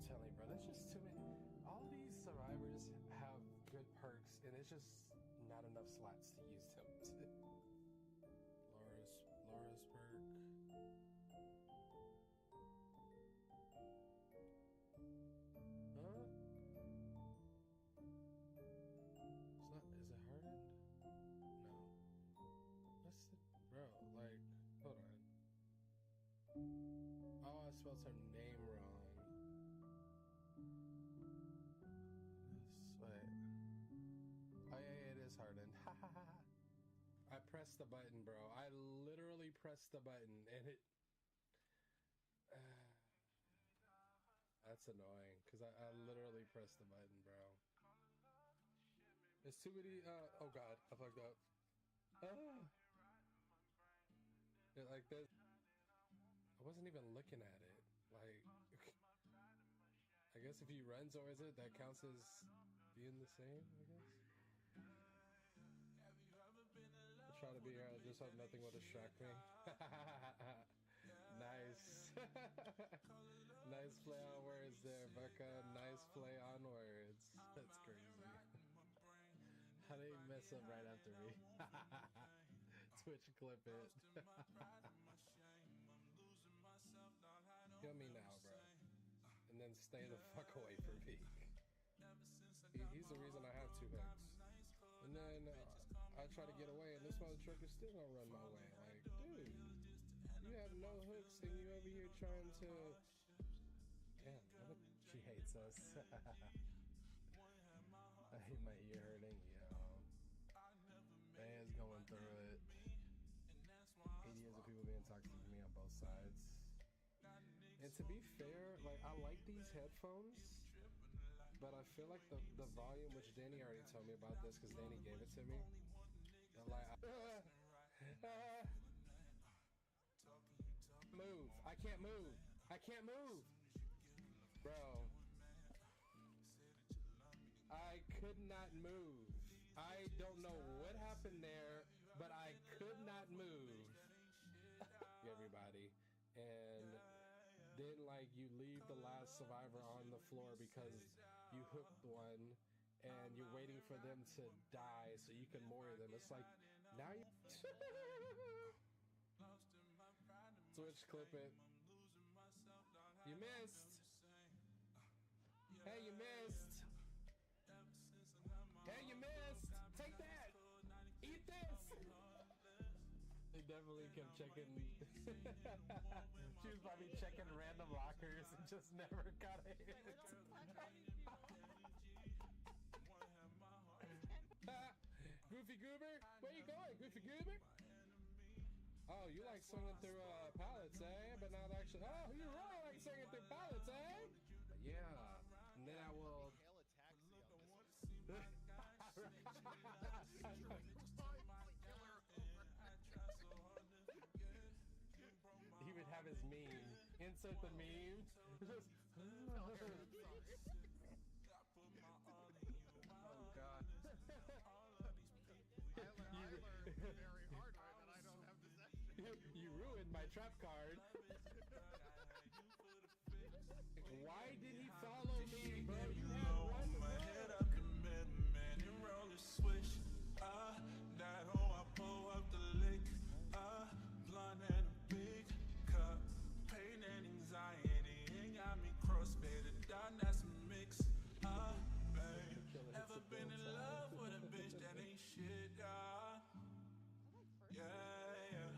telling you, bro, there's just too many. All these survivors have good perks, and it's just not enough slots to use them. Laura's perk. Huh? It's not. Is it hardened? No. What's the bro? Like, hold on. Oh, I spelled her name wrong. Wait. Oh yeah, it is hardened. Ha ha ha. I pressed the button, bro. I literally pressed the button, and it. That's annoying, because I literally pressed the button, bro. There's too many. Oh god, I fucked up. Yeah, like this. I wasn't even looking at it. Like, I guess if he runs towards it, that counts as being the same, I guess. I try to be here, I just hope nothing will distract me. Nice. Nice play on words there, Becca. Nice play on words. That's crazy. How did he mess up right after me? Twitch clip it. Kill me now, bro. And then stay the fuck away from me. He's the reason I have 2 hooks. And then I try to get away, and this motherfucker still gonna run my way. Like, dude, you have no hooks, and you over here trying to. Damn, she hates us. I hate my ear hurting, yo. Man's going through it. 8 years of people being toxic to me on both sides. And to be fair, like, I like these headphones, but I feel like the volume, which Danny already told me about this because Danny gave it to me. And like, move. I can't move. I can't move. Bro. I could not move. I don't know what happened there, but I could not move. Everybody. And then, like, you leave the last survivor on the floor because you hooked one and you're waiting for them to die so you can moor them. It's like, now you Twitch clip it. You missed. Hey, you missed. Hey, you missed. Take that. Eat this. They definitely kept checking. She was probably checking random lockers and just never got a hit. Goofy Goober? Where you going, Goofy Goober? Oh, you like swinging through pallets, eh? But not actually. Oh, you really like swinging through pallets, eh? Yeah. And then I will. He would have his meme. Insert the meme. Just. Oh God. I learned very hard that I don't have possession. You ruined my trap card. Why did he follow me, bro? You had one my head up and met a man and roll a switch. That hoe I pull up the lick. Blunt and a big cup. Pain and anxiety ain't got me crossfaded. That's a mix. Babe, ever been in love with a bitch that ain't shit, yeah, yeah.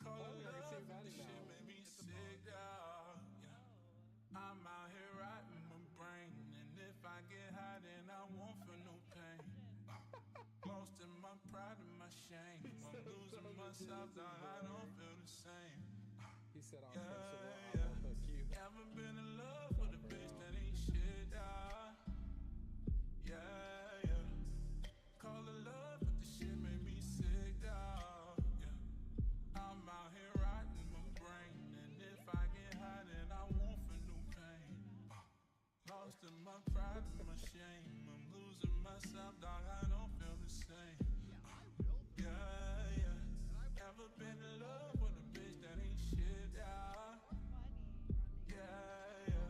Call it love, but this shit made me sick, yeah. I'm out here riding my brain, and if I get high, then I won't feel no pain. Lost in my pride and my shame. I'm losing myself, now I don't feel the same. He said, "I'm personal. You." Ever been in love with a bitch that ain't shit, yeah. Yeah. Call it love, but the shit made me sick, yeah. I'm out here riding my brain, and if I get high, then I won't feel no pain. Lost in my pride and my shame. I'm losing myself, dog, I don't feel the same. Yeah. Ever been in love with a bitch that ain't shit, yeah. Yeah.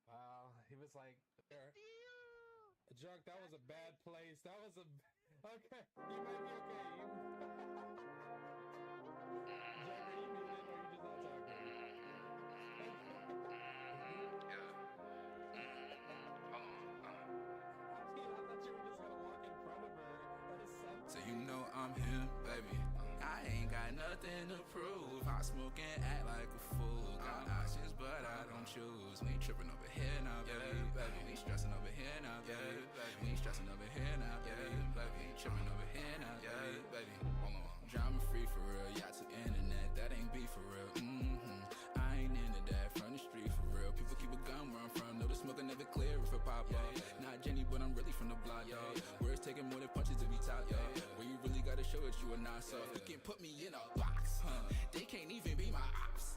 Wow, he was like, there. Junk, that was a bad place. That was a... Okay, you might be okay. Junk, are you muted or are you just not talking? I thought you were just gonna walk in front of her or something. So you know I'm him, baby. I ain't got nothing to prove. I smoke and act like a fool. Got options, but I don't choose. We ain't tripping over here now, baby. We ain't stressing over here now, baby. We ain't stressing over here now, baby. We ain't tripping over here now, baby. Hold on. Drama free for real. Yacht to internet. That ain't beef for real. I ain't into that. From the street for real. People keep a gun where I'm from. Know the smoke will never clear if it pop up. Not Jenny, but I'm really from the block, dog. Words taking more than punches to be top, dog. Where you really gotta show that you are not soft. You can put me in a box, they can't even be my ops,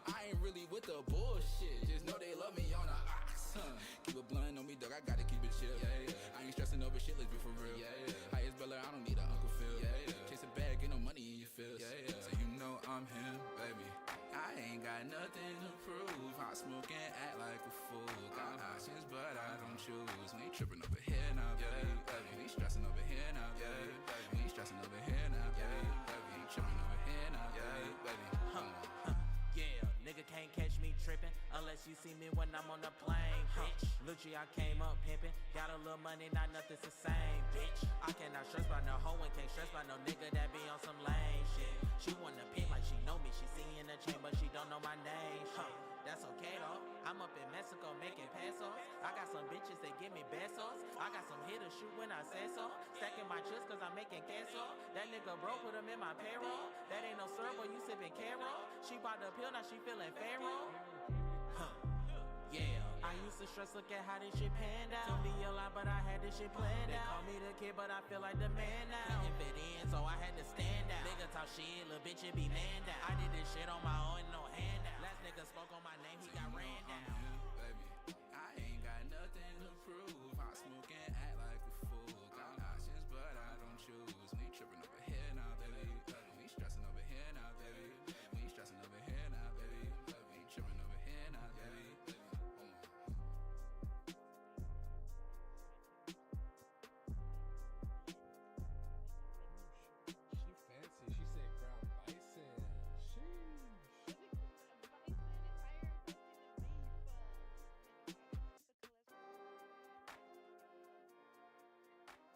I ain't really with the bullshit. Just know they love me on the ox, Keep a blunt on me, dog. I gotta keep it chill. I ain't stressing over shit. Let's be for real. Highest Bella, I don't need an Uncle Phil. Chase a bag, get no money in your feels. So you know I'm him, baby. I ain't got nothing to prove. I smoke and act like a fool. Got options, but I don't choose. We ain't tripping over here now, baby. We ain't stressing over here now, baby. We ain't stressing over here now, baby. We ain't tripping over here now, baby. Yeah, nigga can't catch me tripping unless you see me when I'm on the plane, bitch. Literally, I came up pimping, got a little money, not nothing's the same, bitch. I cannot stress by no hoe and can't stress by no nigga that be on some lame shit. She wanna pimp like she know me, she see me in the chain but she don't know my name, That's okay though, I'm up in Mexico making pesos. I got some bitches that give me besos. I got some hitters shoot when I say so. Stacking my chips cause I'm making queso. That nigga broke, put him in my payroll. That ain't no syrup, boy, you sipping Caro. She bought the pill, now she feeling Pharaoh. Yeah, I used to stress, look at how this shit panned out. Took me a lot, but I had this shit planned out. They call me the kid, but I feel like the man now. Couldn't fit in, so I had to stand out. Nigga talk shit, little bitch, it be man down. I did this shit on my own, no handout. Last nigga spoke on my name, he got ran down. Baby, I ain't got nothing to prove. I smoke and act like a fool. Got options, but I don't choose. We ain't tripping over here now, baby. We ain't stressing over here now, baby. We ain't stressing over here now, baby. We ain't tripping over here now, baby. She fancy. She said ground bison. Sheesh.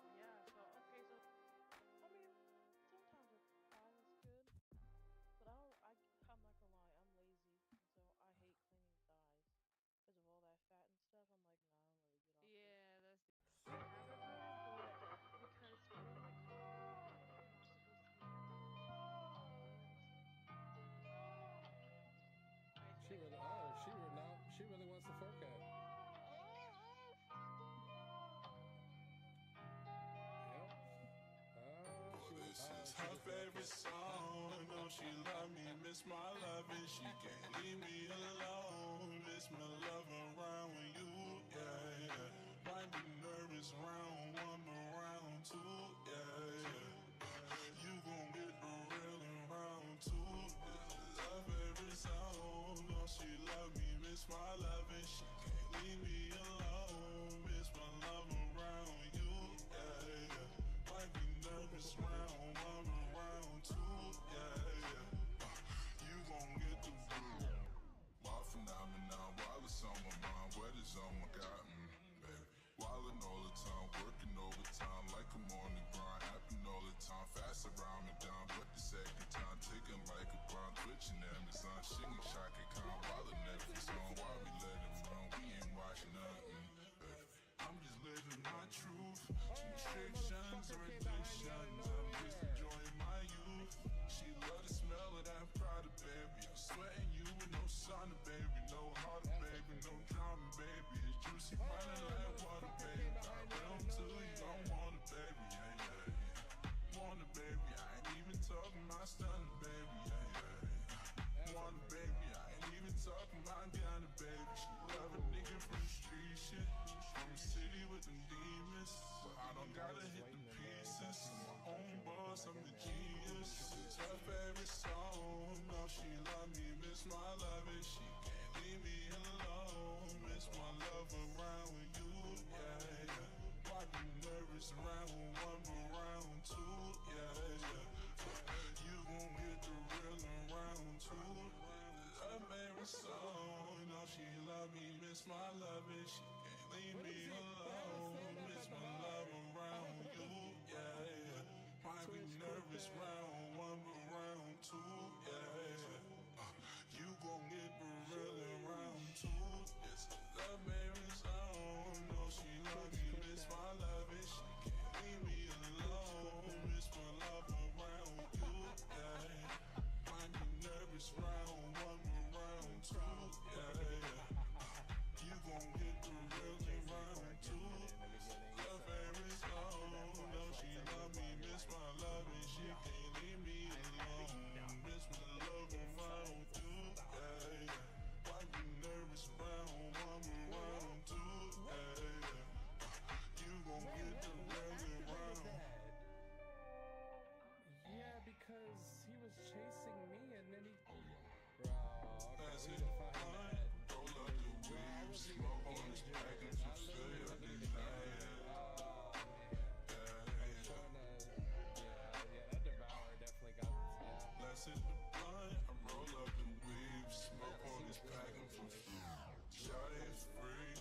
I'm not gonna lie, I'm lazy, so I hate cleaning thighs. Because of all that fat and stuff, I'm like, nah, I don't really get off it. Yeah, that's because for like She really wants the forecast. This is her favorite song. Know she love me, miss my loving. She can't leave me alone. Miss my love around with you, yeah. Might be nervous round one, but round two, yeah. You gon' get the real in round two. This is her favorite song. Know she love me, miss my loving. She can't leave me alone. Miss my love around you, yeah. Might be nervous round one, but round two, yeah. You gon' get the blue. My phenomenon, while it's on my mind, what is on my cotton, baby. Wildin' all the time, working overtime like I'm on the grind. Happen all the time, fast around and down, but the second time, ticking like a bomb, twitching Amazon, singing Shaka Khan, while the Netflix on, while we let it run, we ain't watching nothing, baby. I'm just living my truth, restrictions or addictions, I'm just enjoying my youth. She love the smell of that Prada, baby. I'm sweating you with no sauna, baby. No heart, baby. No drama, baby. It's juicy, running like water, baby. I realm to you, I want it, baby. Yeah, yeah, yeah. Want it, baby. I ain't even talking my stunning, baby. Yeah, yeah, yeah. Want it, baby. I ain't even talking my gun, baby. She love a nigga from the street shit. From the city with them demons. But I don't gotta hit the pieces. I'm my own boss, I'm the genius. It's her favorite song. No, she love me, miss my loving. She can't leave nervous round one, but round two, yeah, yeah. You gon' get the real in round two. Love Mary song, know she love me, miss my love, and she can't leave me alone. Miss my love around you, yeah, yeah. Might be nervous round one, but round two, yeah, yeah. You gon' get the real in round two. It's a love Mary song, know she love me, miss my love, and she can't leave me alone. Miss my love around you, yeah, yeah. Might be nervous round one, but round two, yeah, yeah. You gon' get the real in round two. Love Mary song, know she love me, miss my love, and she can't leave me alone. Miss my love around you, yeah, yeah. Might be nervous round one, but round two, yeah, yeah. You gon' get the real in round. Yeah, because he was chasing me and then he. Bro, okay, That's we it. need to find that. Roll up the weed, smoke on this pack and fulfill your desire. Oh man, trying to. Yeah, that devourer definitely got. Yeah. Let's hit the blunt, I roll up the weed, smoke on this pack and fulfill. Shawty is free.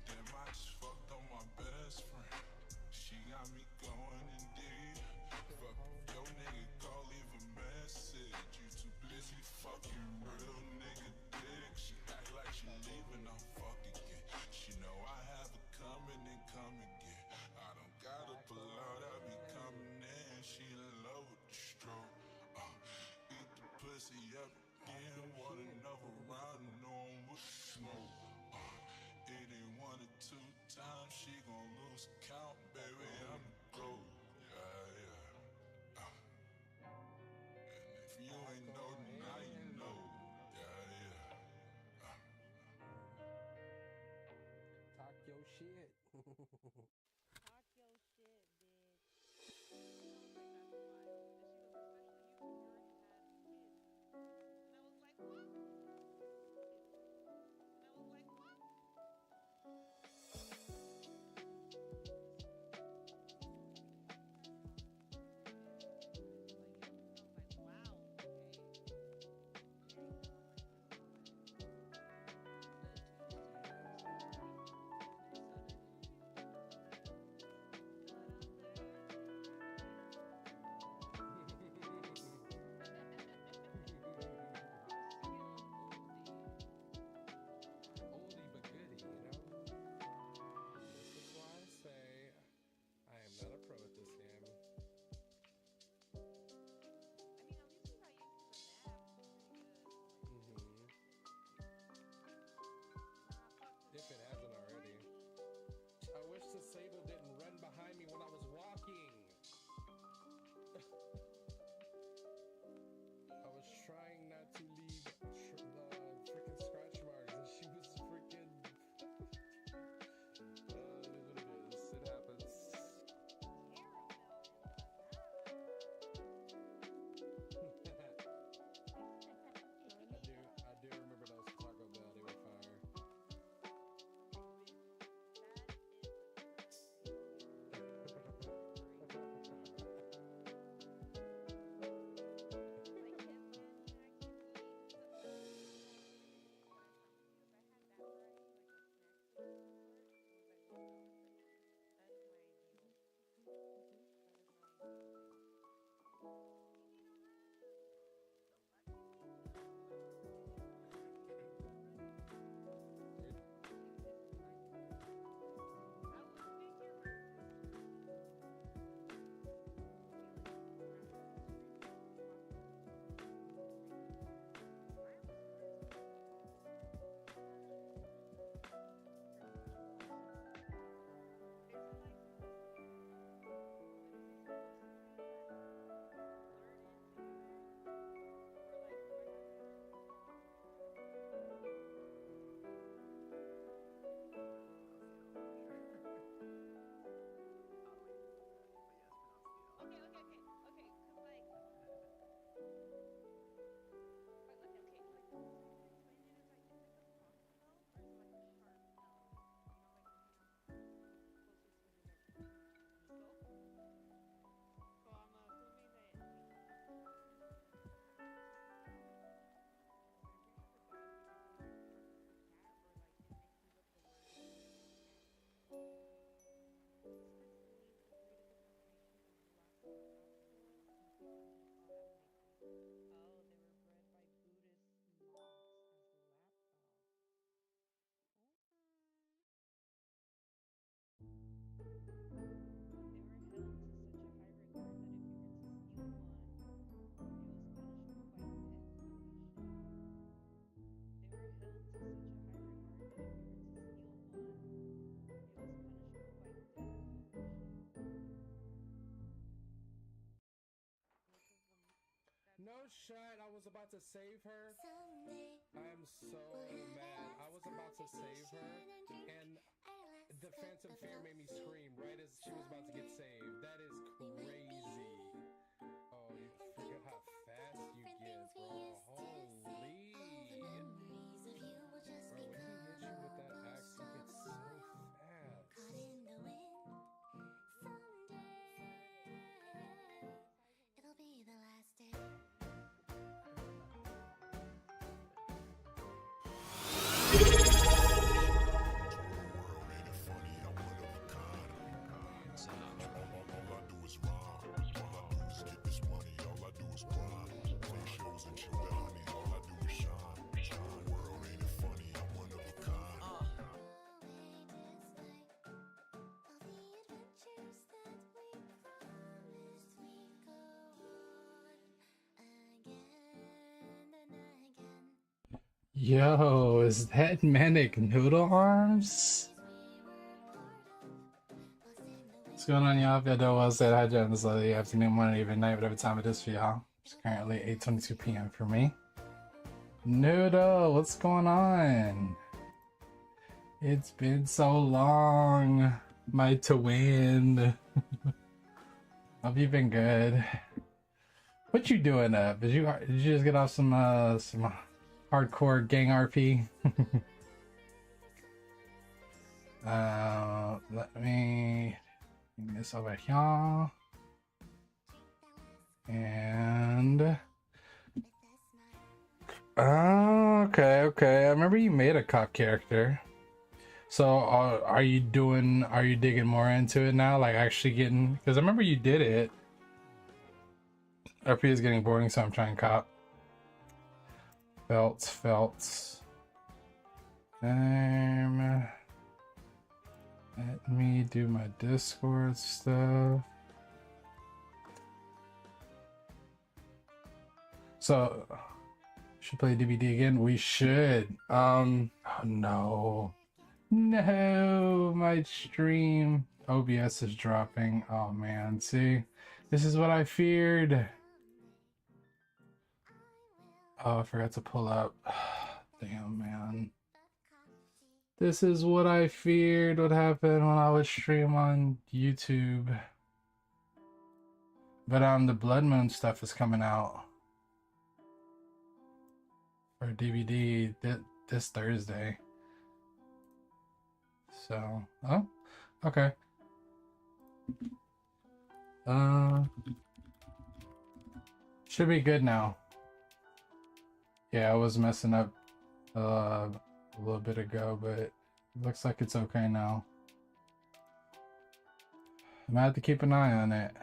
Damn, I just fucked on my best friend. She got me going indeed. Fuck if your nigga call, leave a message. You too busy fucking real nigga dick. She act like she leaving, I'm fuck again. She know I have it coming and come again. I don't gotta pull out, I be coming in. She in love with the stroke. Eat the pussy up again. Want another round, know I'm with the smoke. It ain't one or two times, she gon' lose count, baby, I'm the GOAT. Yeah, yeah. And if you ain't know, then now you know. Yeah, yeah. Talk your shit. Talk your shit, bitch. I was like, that's wild. And she goes, especially you, because you already had kids. And I was like, what? Kids. And I was like, what? I was like, wow, okay. Okay, girl. Like, this is wild. The two cities in Minnesota, did you say? No shot, I was about to save her. I am so mad. I was about to save her, and the Phantom Fear made me scream right as she was about to get saved. That is crazy. Oh, you forget how fast you get, bro. Holy. Bro, when he hits you with that axe, you get so fast. Yo, is that Manic Noodle Arms? What's going on, y'all? If y'all don't want to say hi, during this late afternoon, morning, even night, whatever time it is for y'all. It's currently 8:22 p.m. for me. Noodle, what's going on? It's been so long, my twin. Hope you've been good. What you doing up? Did you just get off some hardcore gang RP? Let me bring this over here. And okay. I remember you made a cop character. So are you digging more into it now? Like actually getting, because I remember you did it. RP is getting boring, so I'm trying cop. Felts. Let me do my Discord stuff. So, should play DBD again? We should. Oh no. No, my stream. OBS is dropping. Oh man, see? This is what I feared. Oh, I forgot to pull up. Damn, man. This is what I feared would happen when I would stream on YouTube. But the Blood Moon stuff is coming out for DVD this Thursday. So, oh, okay. Should be good now. Yeah, I was messing up a little bit ago, but it looks like it's okay now. I'm gonna have to keep an eye on it.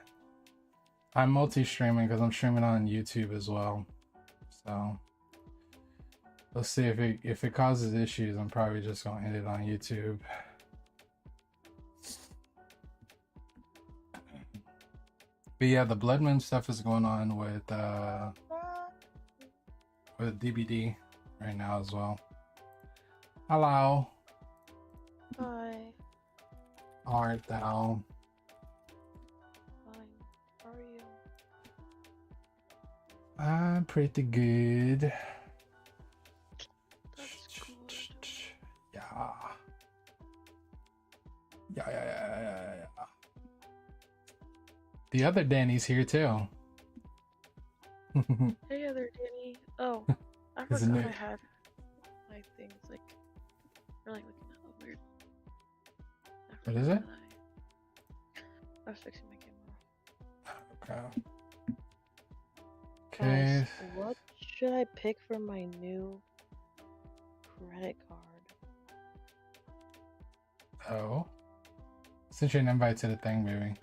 I'm multi-streaming because I'm streaming on YouTube as well. So let's see if it causes issues. I'm probably just gonna end it on YouTube. But yeah, the Blood Moon stuff is going on with DBD right now as well. Hello. Hi. Art thou? Fine. How are you? I'm pretty good. That's cool. Yeah. The other Danny's here too. Hey, other Danny. Oh, I Isn't forgot it? I had my things like really looking at weird. What is it? I was fixing my camera. Okay. Guys, what should I pick for my new credit card? Oh. Sent you an invite to the thing, baby.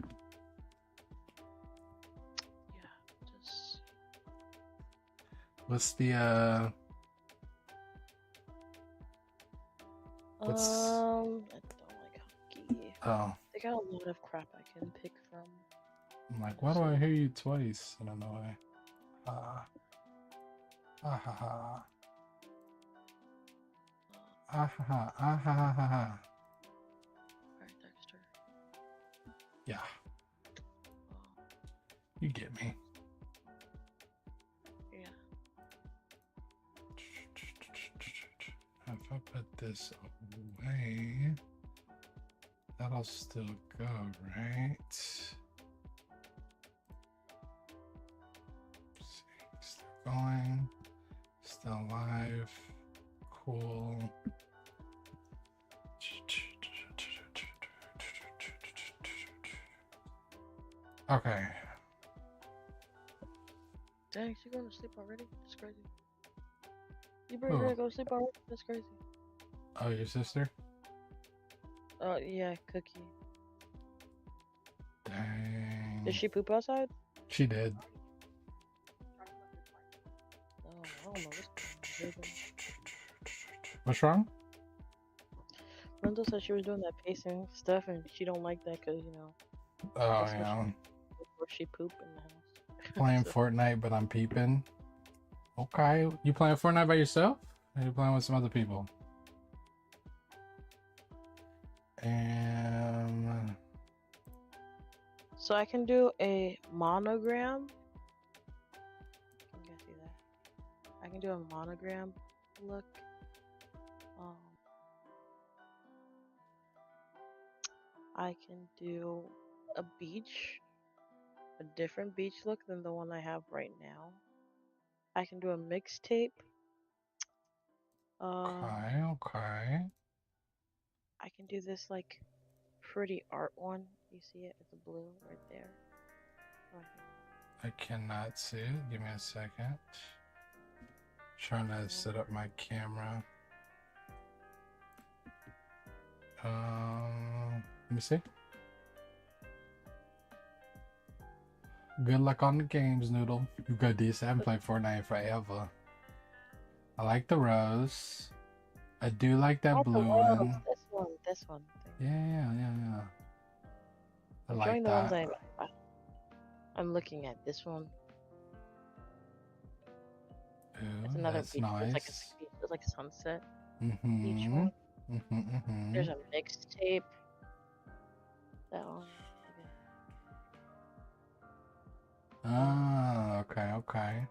Yeah, just What's the what's I don't like hockey. oh, They got a lot of crap I can pick from. I'm like, why do I hear you twice? I don't know why. Ha ha ha. Ah ha ha. Ah ha ha ha ha. Alright, Dexter. Yeah. You get me. this away. That'll still go, right? Still going. Still live. Cool. Okay. Dang, she going to sleep already? That's crazy. You bring her to go to sleep already? That's crazy. Oh, your sister? Oh, yeah, Cookie. Dang. Did she poop outside? She did. Oh, I don't know. What's wrong? Linda said she was doing that pacing stuff and she don't like that because, you know. Oh, that's what yeah. before she poop in the house. Playing So- Fortnite, but I'm peeping. Okay. You playing Fortnite by yourself? Or you playing with some other people? And So I can do a monogram. Can you guys see that? I can do a monogram look. I can do a beach, a different beach look than the one I have right now. I can do a mixtape. okay. I can do this like pretty art one. You see it? It's a blue right there. I cannot see it. Give me a second. Trying to set up my camera. Let me see. Good luck on the games, Noodle. You got this. I haven't played Fortnite forever. I like the rose. I do like that blue one. This one. Yeah. I I'm like showing the that. ones I'm looking at. This one. Ooh, It's another that's beach. nice. It's like a sunset. Beach one. There's a mixtape. That one. Ah, okay.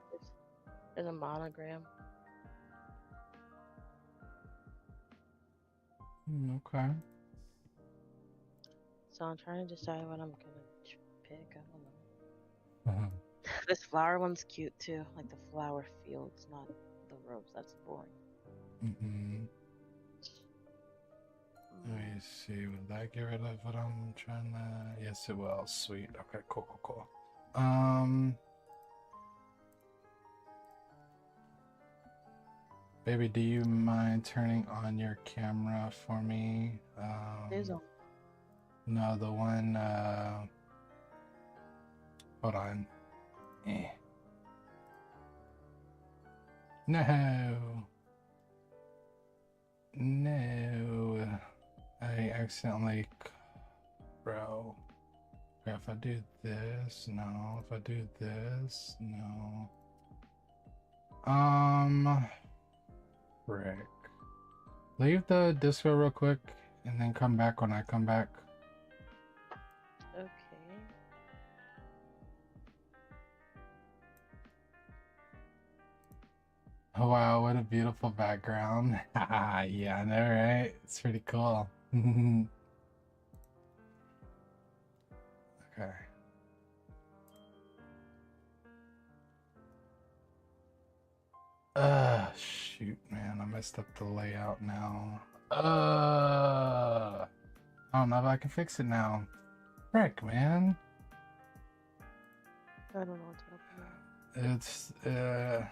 There's a monogram. Okay. So I'm trying to decide what I'm gonna pick. I don't know. This flower one's cute too. Like the flower fields, not the rose. That's boring. Let me see. Would that get rid of what I'm trying to? Yes, it will. Sweet. Okay. Cool. Baby, do you mind turning on your camera for me? There's a No, the one. Hold on. No. I accidentally. Bro. Okay, if I do this, no. If I do this, no. Frick. Leave the disco real quick and then come back when I come back. okay. Oh, wow, what a beautiful background. Yeah, I know, right? It's pretty cool. Okay. Shoot, man, I messed up the layout now. I don't know if I can fix it now. Frick, man. I don't know what's happening.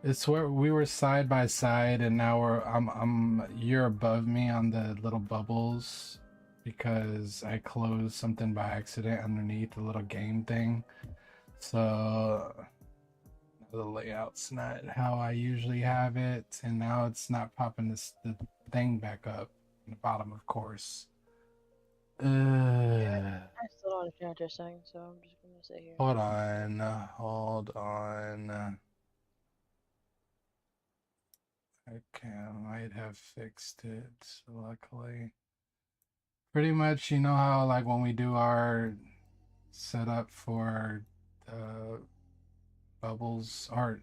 It's where we were side by side, and now you're above me on the little bubbles because I closed something by accident underneath the little game thing. So the layout's not how I usually have it, and now it's not popping the thing back up in the bottom, of course. I still don't understand what you're saying, so I'm just gonna sit here. Hold on. Okay, I might have fixed it, luckily. Pretty much, you know how, like, when we do our setup for bubbles, or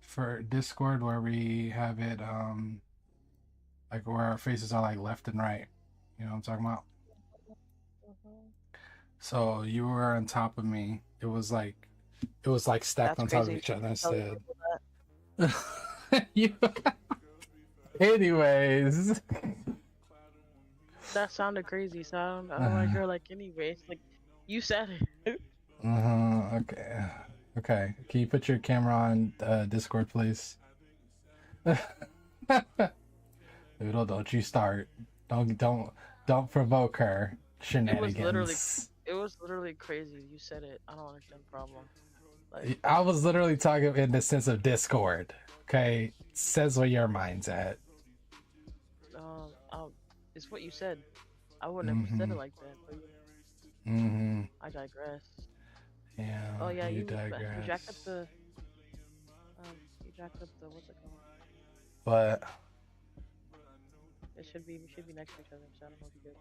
for Discord, where we have it, like where our faces are like left and right. You know what I'm talking about? Mhm. So you were on top of me. It was like stacked That's on top of crazy. each other Tell instead. people you, anyways. that sounded crazy. So I don't want to hear like anyways. Like you said it. Okay. Okay. Can you put your camera on Discord, please? Noodle, don't you start. Don't provoke her. It was literally Shenanigans. it was literally crazy. You said it. I don't understand the problem. Like I was literally talking in the sense of Discord. Okay? Says where your mind's at. it's what you said. I wouldn't have said Mm-hmm. it like that. But Mm-hmm. I digress. Yeah, Oh yeah, you you jacked up digress. the what's it called? But It should be we should be next to each other. So I don't know if you did.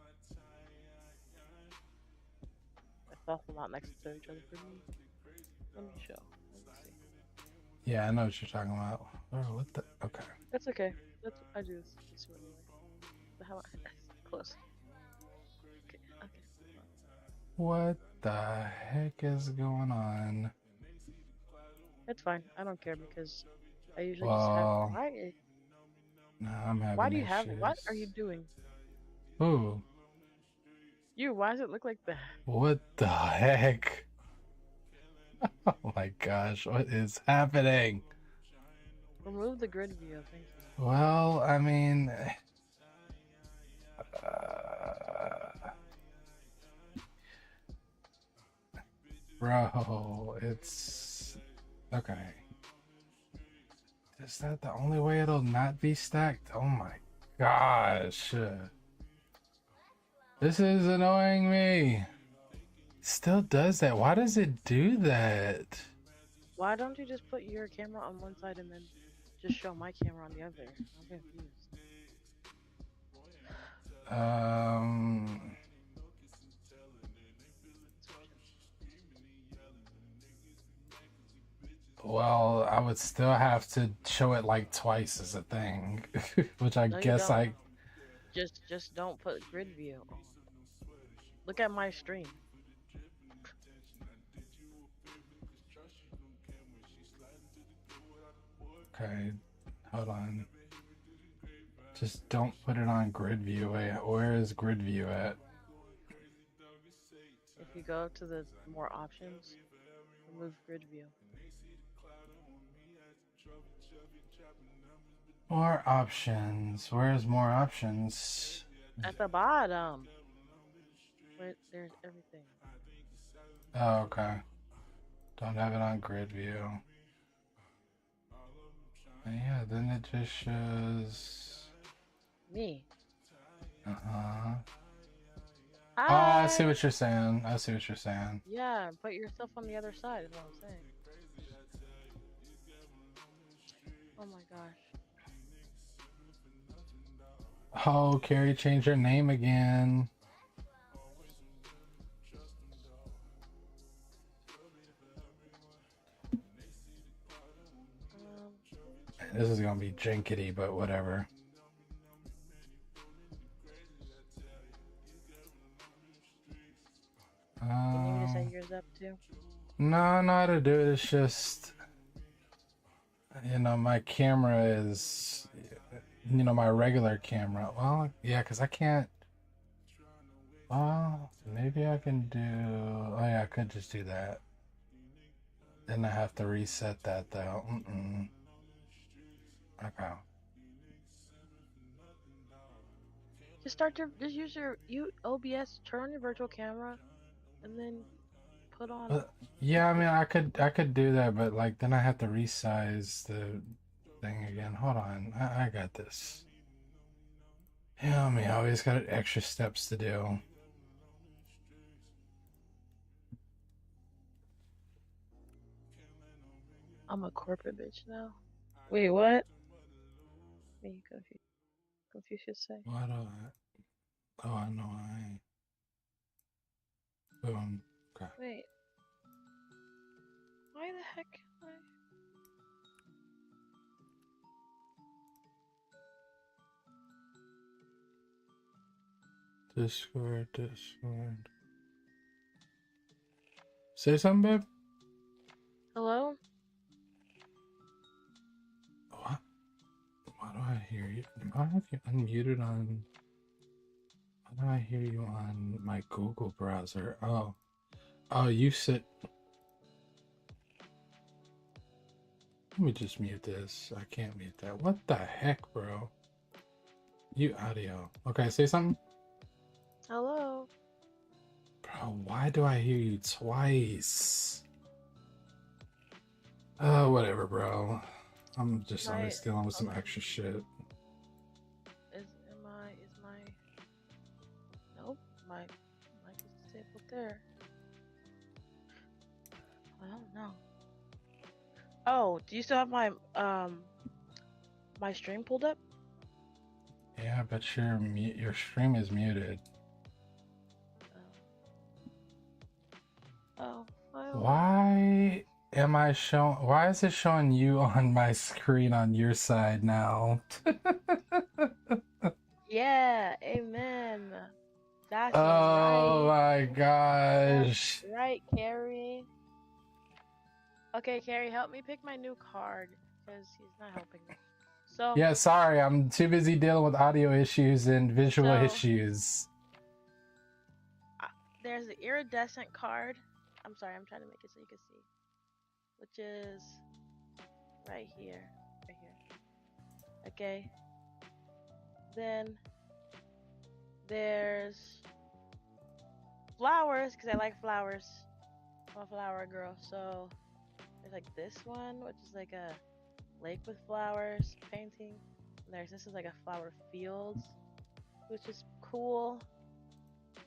It's also not next to each other for me. Let me show. Let me see. yeah, I know what you're talking about. Oh, what the? Okay. That's okay. That's I do this one anyway. But how close? Okay. Okay. What the heck is going on? It's fine. I don't care because I usually just have Well, why no, I'm why having do you have what issues. are you doing? Ooh, You why does it look like that? what the heck? Oh my gosh, what is happening? Remove the grid view, thank you. Well, I mean, bro, it's okay. Is that the only way it'll not be stacked? Oh my gosh. This is annoying me. Still does that. Why does it do that? Why don't you just put your camera on one side and then just show my camera on the other? I'm confused. Well, I would still have to show it like twice as a thing, which I No, you guess don't. Just don't put grid view on. Look at my stream. Okay, hold on. Just don't put it on grid view. Wait, where is grid view at? If you go to the more options, remove grid view. More options. Where's more options? At the bottom. Where there's everything. Oh, okay. Don't have it on grid view. Yeah, then it just shows. Me. Uh-huh. Hi. Oh, I see what you're saying. I see what you're saying. Yeah, put yourself on the other side is what I'm saying. Oh my gosh. Oh, Carrie changed her name again. This is gonna be jinkety, but whatever. You need me to set yours up too? No, I know how to do it. It's just, you know, my camera is, you know, my regular camera. Well, yeah, because I can't. Well, maybe I can do. Oh, yeah, I could just do that. Then I have to reset that, though. Okay. Just use your OBS, turn on your virtual camera, and then put on. Yeah, I mean, I could do that, but like then I have to resize the thing again. Hold on, I got this. Yeah, I mean, I always got extra steps to do. I'm a corporate bitch now. Wait, what? Me confused. Confucius say. What do I? Oh, I know I. Boom. Okay. Wait. Why the heck am I? Discord. Say something, babe. Hello? What? Why do I hear you? Do I have you unmuted on? Why do I hear you on my Google browser? Oh, you sit. Let me just mute this. I can't mute that. What the heck, bro? You audio. Okay, say something. Hello? Bro, why do I hear you twice? Oh, whatever, bro. I'm just always dealing with some extra shit. Nope, my mic is disabled there. I don't know. Oh, do you still have my my stream pulled up? Yeah, but your stream is muted. Oh. Why am I showing? Why is it showing you on my screen on your side now? Yeah, amen. That's oh right. my gosh. That's right, Carrie. Okay, Carrie, help me pick my new card because he's not helping me. So yeah, sorry, I'm too busy dealing with audio issues and visual issues. There's the iridescent card. I'm sorry, I'm trying to make it so you can see. Which is right here. Okay. Then there's flowers, because I like flowers. I'm a flower girl. So there's like this one, which is like a lake with flowers painting. And this is like a flower field, which is cool.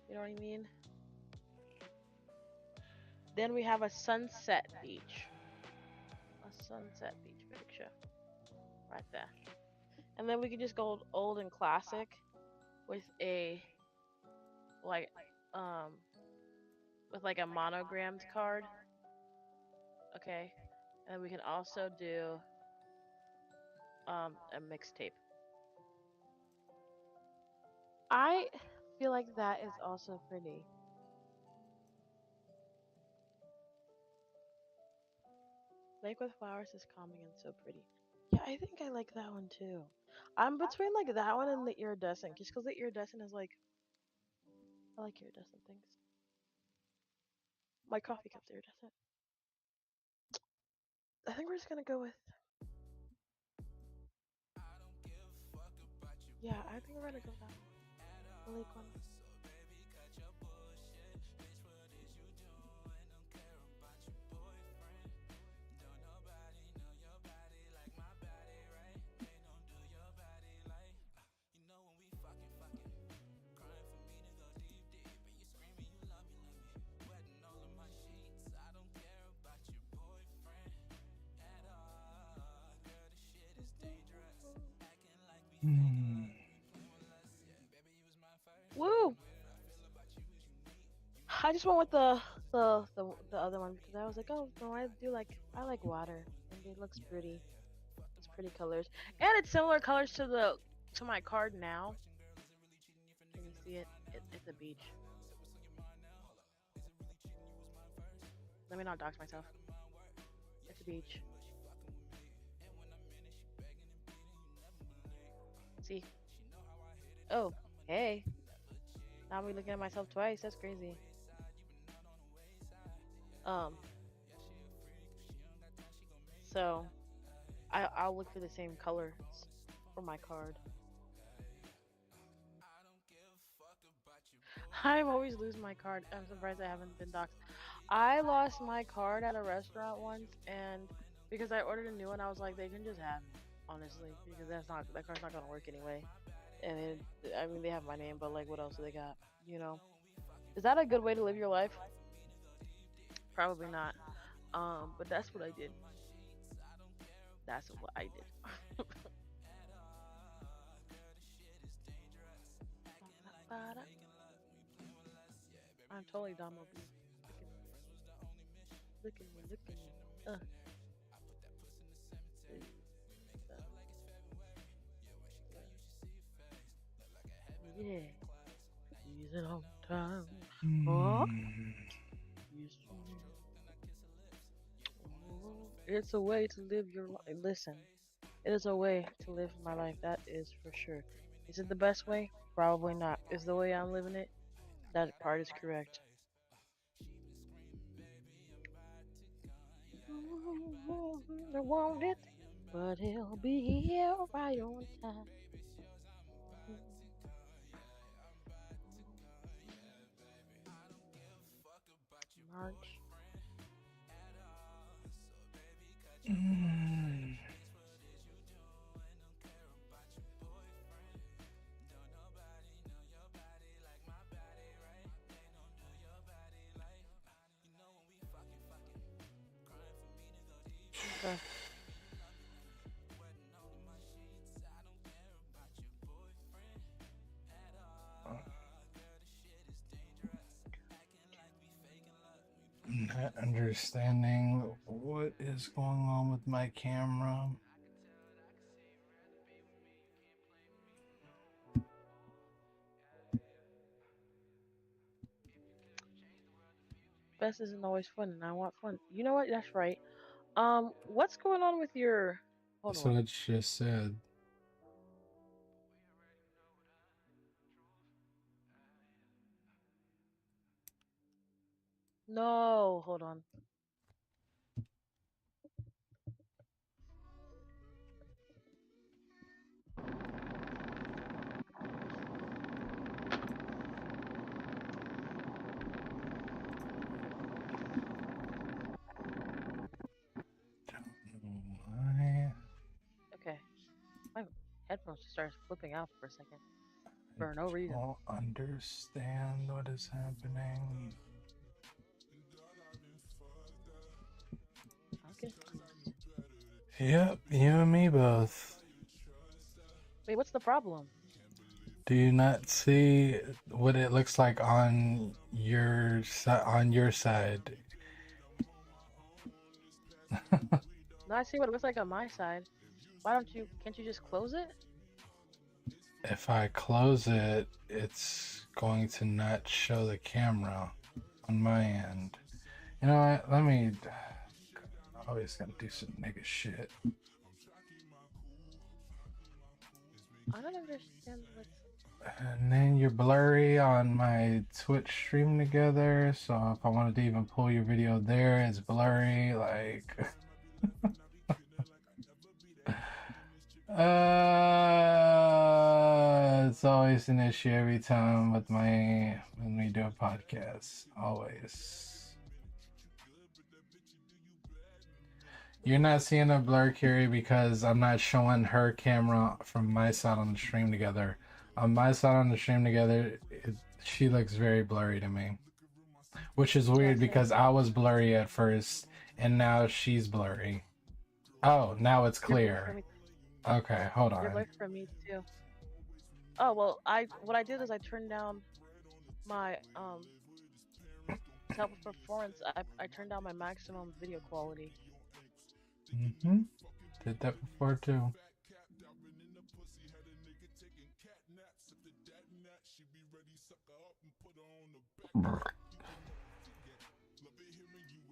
You know what I mean? Then we have a sunset beach. A sunset beach picture. Right there. And then we can just go old and classic with a with like a monogrammed card. Okay. And we can also do a mixtape. I feel like that is also pretty. Lake with flowers is calming and so pretty. Yeah, I think I like that one too. I'm between like that one and the iridescent, just because the iridescent is like, I like iridescent things. My coffee cup's iridescent. I think we're just gonna go with. Yeah, I think we're gonna go with that one. The lake one. Woo! I just went with the other one because I was like, oh no, I like water and it looks pretty. It's pretty colors and it's similar colors to my card now. Can you see it? It's a beach. Let me not dox myself. It's a beach. See? Oh, hey. Now I'm looking at myself twice. That's crazy. So I'll look for the same colors for my card. I'm always losing my card. I'm surprised I haven't been doxxed. I lost my card at a restaurant once, and because I ordered a new one, I was like, they can just have it, honestly, because that card's not gonna work anyway. And I mean, they have my name, but like, what else do they got? You know, is that a good way to live your life? Probably not. But that's what I did. That's what I did. I'm totally dumb. Look at me. Yeah. Use It's a way to live your life. Listen, it is a way to live my life. That is for sure. Is it the best way? Probably not. Is the way I'm living it? That part is correct. I want it, but he'll be here right on time. March. Mm. Okay. Not understanding what is going on with my camera. Best isn't always fun, and I want fun. You know what? That's right. What's going on with your? Hold That's what on. I just said. No, hold on. Don't know why. Okay, my headphones just started flipping out for a second I for no reason. don't understand what is happening. I'm confused. Yep, you and me both. Wait, what's the problem? Do you not see what it looks like on your side? No, I see what it looks like on my side. Why don't you? Can't you just close it? If I close it, it's going to not show the camera on my end. You know what? Let me. Always gotta do some nigga shit. I don't understand what's. And then you're blurry on my Twitch stream together, so if I wanted to even pull your video there, it's blurry. Like, it's always an issue every time with when we do a podcast. Always. You're not seeing a blur, Carrie, because I'm not showing her camera from my side on the stream together. On my side on the stream together, she looks very blurry to me. Which is weird because I was blurry at first, and now she's blurry. Oh, now it's clear. Okay, hold You're on. blurry for me too. Oh well, what I did is I turned down my to help with performance. I turned down my maximum video quality. Mm-hmm. Did that before too.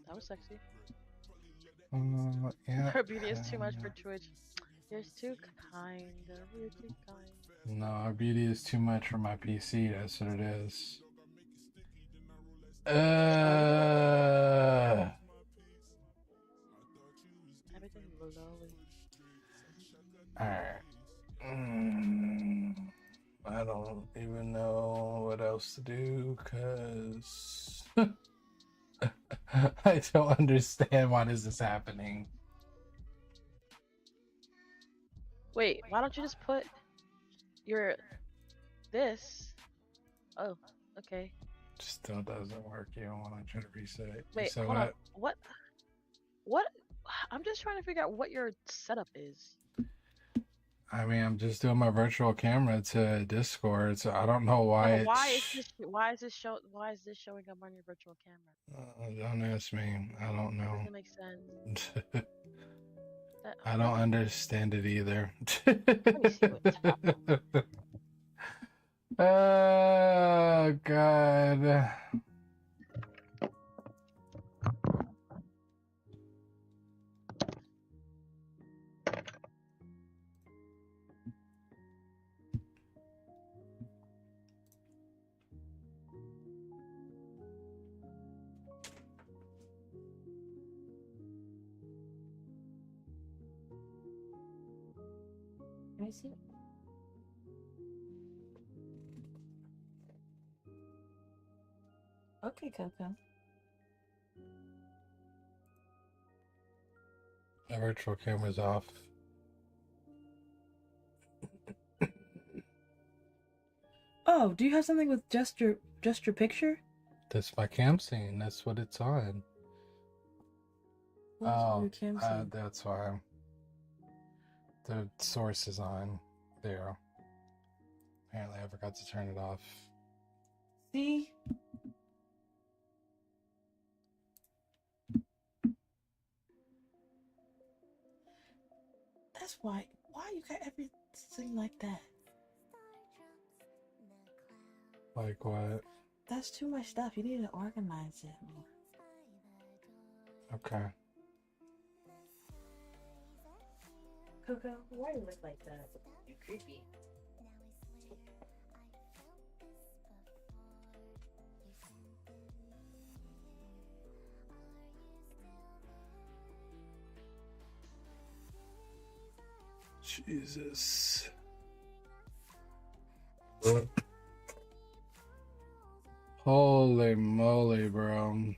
That was sexy. Yeah. Her beauty is too much for Twitch. You're too kind. You're too kind. No, our beauty is too much for my PC. That's what it is. Everything lowy. Alright. I don't even know what else to do because I don't understand why this is happening. Wait, why don't you just put your this? Oh, okay. Still doesn't work. You don't want to try to reset it. Wait, So hold on. What? What? I'm just trying to figure out what your setup is. I mean, I'm just doing my virtual camera to Discord, so I don't know why. No, why is this showing up on your virtual camera? Don't ask me. I don't know. Doesn't make sense. I don't understand it either. Let me see what's happening. Oh God. Let me see. Okay, Coco. My virtual camera's off. Oh, do you have something with just your picture? That's my cam scene. That's what it's on. What's your cam scene? That's why. The source is on there. Apparently, I forgot to turn it off. See? That's why. Why you got everything like that? Like what? That's too much stuff. You need to organize it more. Okay. Coco, why do you look like that? You're creepy. Jesus. Holy moly, bro.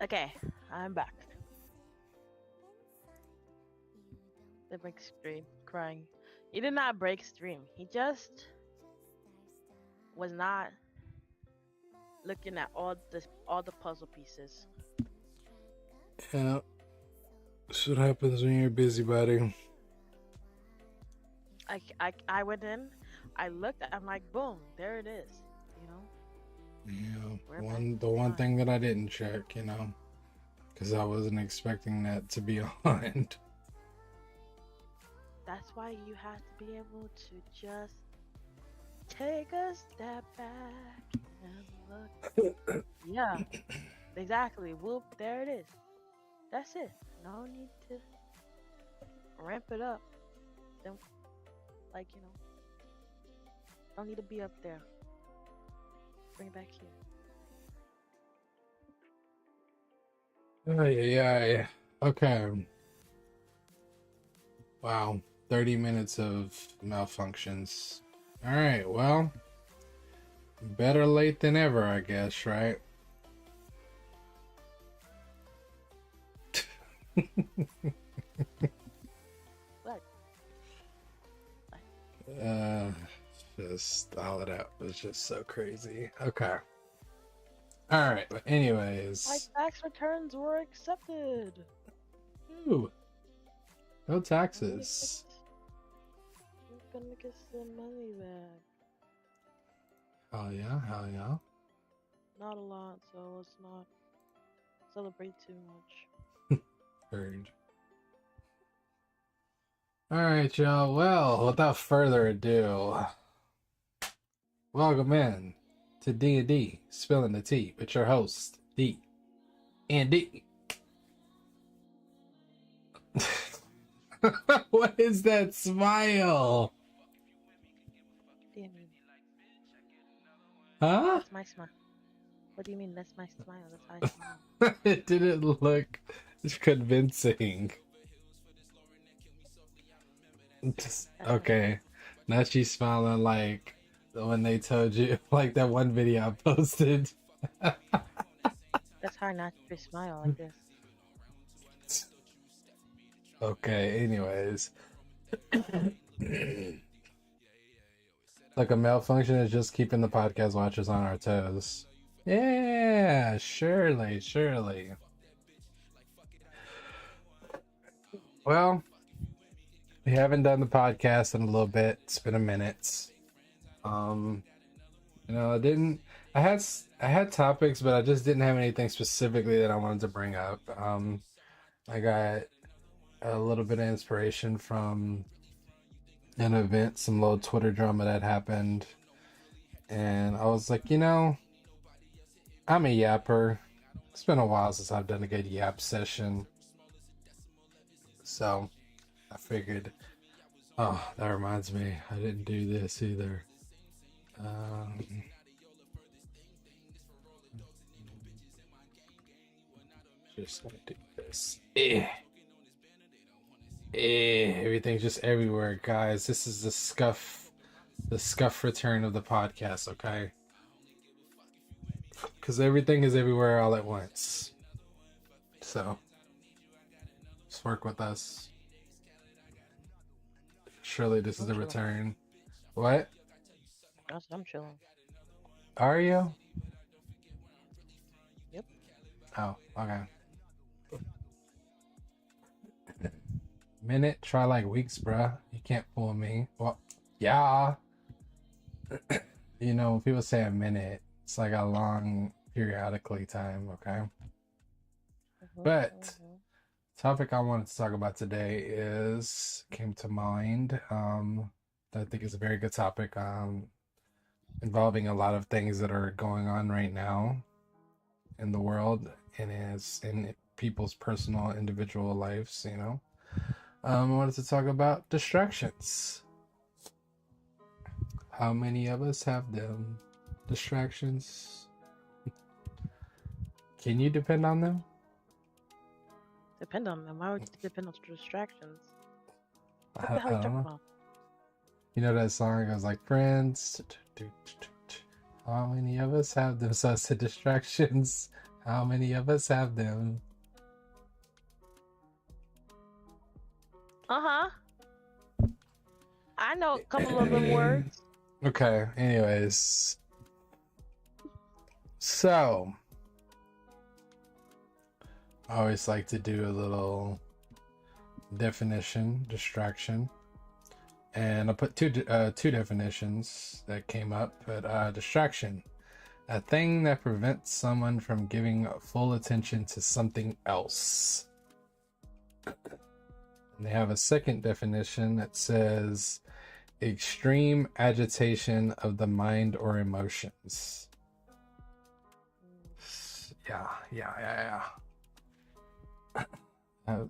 Okay, I'm back. The break stream, crying. He did not break stream. He just was not looking at all the puzzle pieces. Yeah. That's what happens when you're busy, buddy. I went in, I looked, I'm like, boom, there it is. You know. Yeah. The one thing that I didn't check, because I wasn't expecting that to be on. That's why you have to be able to just take a step back and look. Yeah, exactly. Whoop, there it is. That's it. No need to ramp it up. Don't, don't need to be up there. Bring it back here. Yeah. Okay. Wow. 30 minutes of malfunctions. Alright, well. Better late than ever, I guess, right? What? Just all it out was just so crazy. Okay. Alright, but anyways. My tax returns were accepted. Ooh. No taxes. I'm gonna get some money back. Hell yeah. Not a lot, so let's not celebrate too much. Heard. Alright, y'all. Well, without further ado, welcome in to D&D Spilling the Tea with your host, D and D. What is that smile? What do you mean? Huh? That's my smile. What do you mean? That's my smile. That's how I smile. It didn't look convincing. Okay. Now she's smiling like when they told you, like that one video I posted. That's how I naturally smile like this. Okay, anyways. Like a malfunction is just keeping the podcast watchers on our toes. Yeah, surely. Well, we haven't done the podcast in a little bit. It's been a minute. I had topics, but I just didn't have anything specifically that I wanted to bring up. I got a little bit of inspiration from an event, some little Twitter drama that happened, and I was like, I'm a yapper. It's been a while since I've done a good yap session, so I figured. Oh, that reminds me. I didn't do this either. Just gonna do this. Everything's just everywhere, guys. This is the scuff return of the podcast, okay? Because everything is everywhere all at once. So, just work with us. Surely this is the return. What? I'm chilling. Are you? Yep. Oh, okay. Minute, try like weeks, bruh. You can't fool me. Well, yeah. You know, when people say a minute, it's like a long periodically time, okay? But topic I wanted to talk about today came to mind. I think is a very good topic. Involving a lot of things that are going on right now in the world and is in people's personal individual lives, you know. I wanted to talk about distractions. How many of us have them? Distractions. Can you depend on them? Depend on them. Why would you depend on distractions? What I the hell are you don't talking know. about? You know that song goes like, friends. How many of us have them? So it's the distractions. How many of us have them? I know a couple of them words. Okay, anyways. So, I always like to do a little definition, distraction. And I put two definitions that came up. But distraction, a thing that prevents someone from giving full attention to something else. And they have a second definition that says extreme agitation of the mind or emotions. Yeah.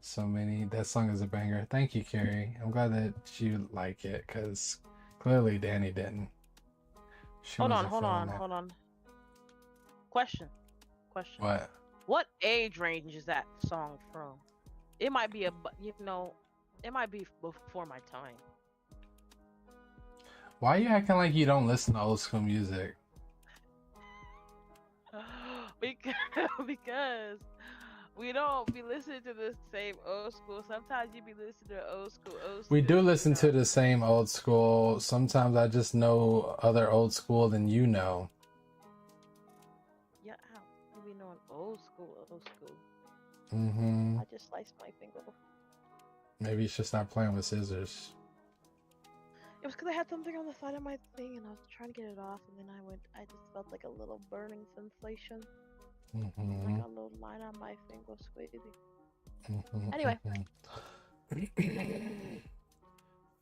So many. That song is a banger. Thank you, Carrie. I'm glad that you like it because clearly Danny didn't. Hold on. Question. What? What age range is that song from? It might be it might be before my time. Why are you acting like you don't listen to old school music? Because we don't be listening to the same old school. Sometimes you be listening to old school. We do listen to the same old school. Sometimes I just know other old school than you know. Yeah, you be knowing old school. Mm-hmm. I just sliced my finger. Maybe you should stop playing with scissors. It was because I had something on the side of my thing and I was trying to get it off, and then I just felt like a little burning sensation. Mm-hmm. Like a little line on my finger, squeezy. Mm-hmm. Anyway.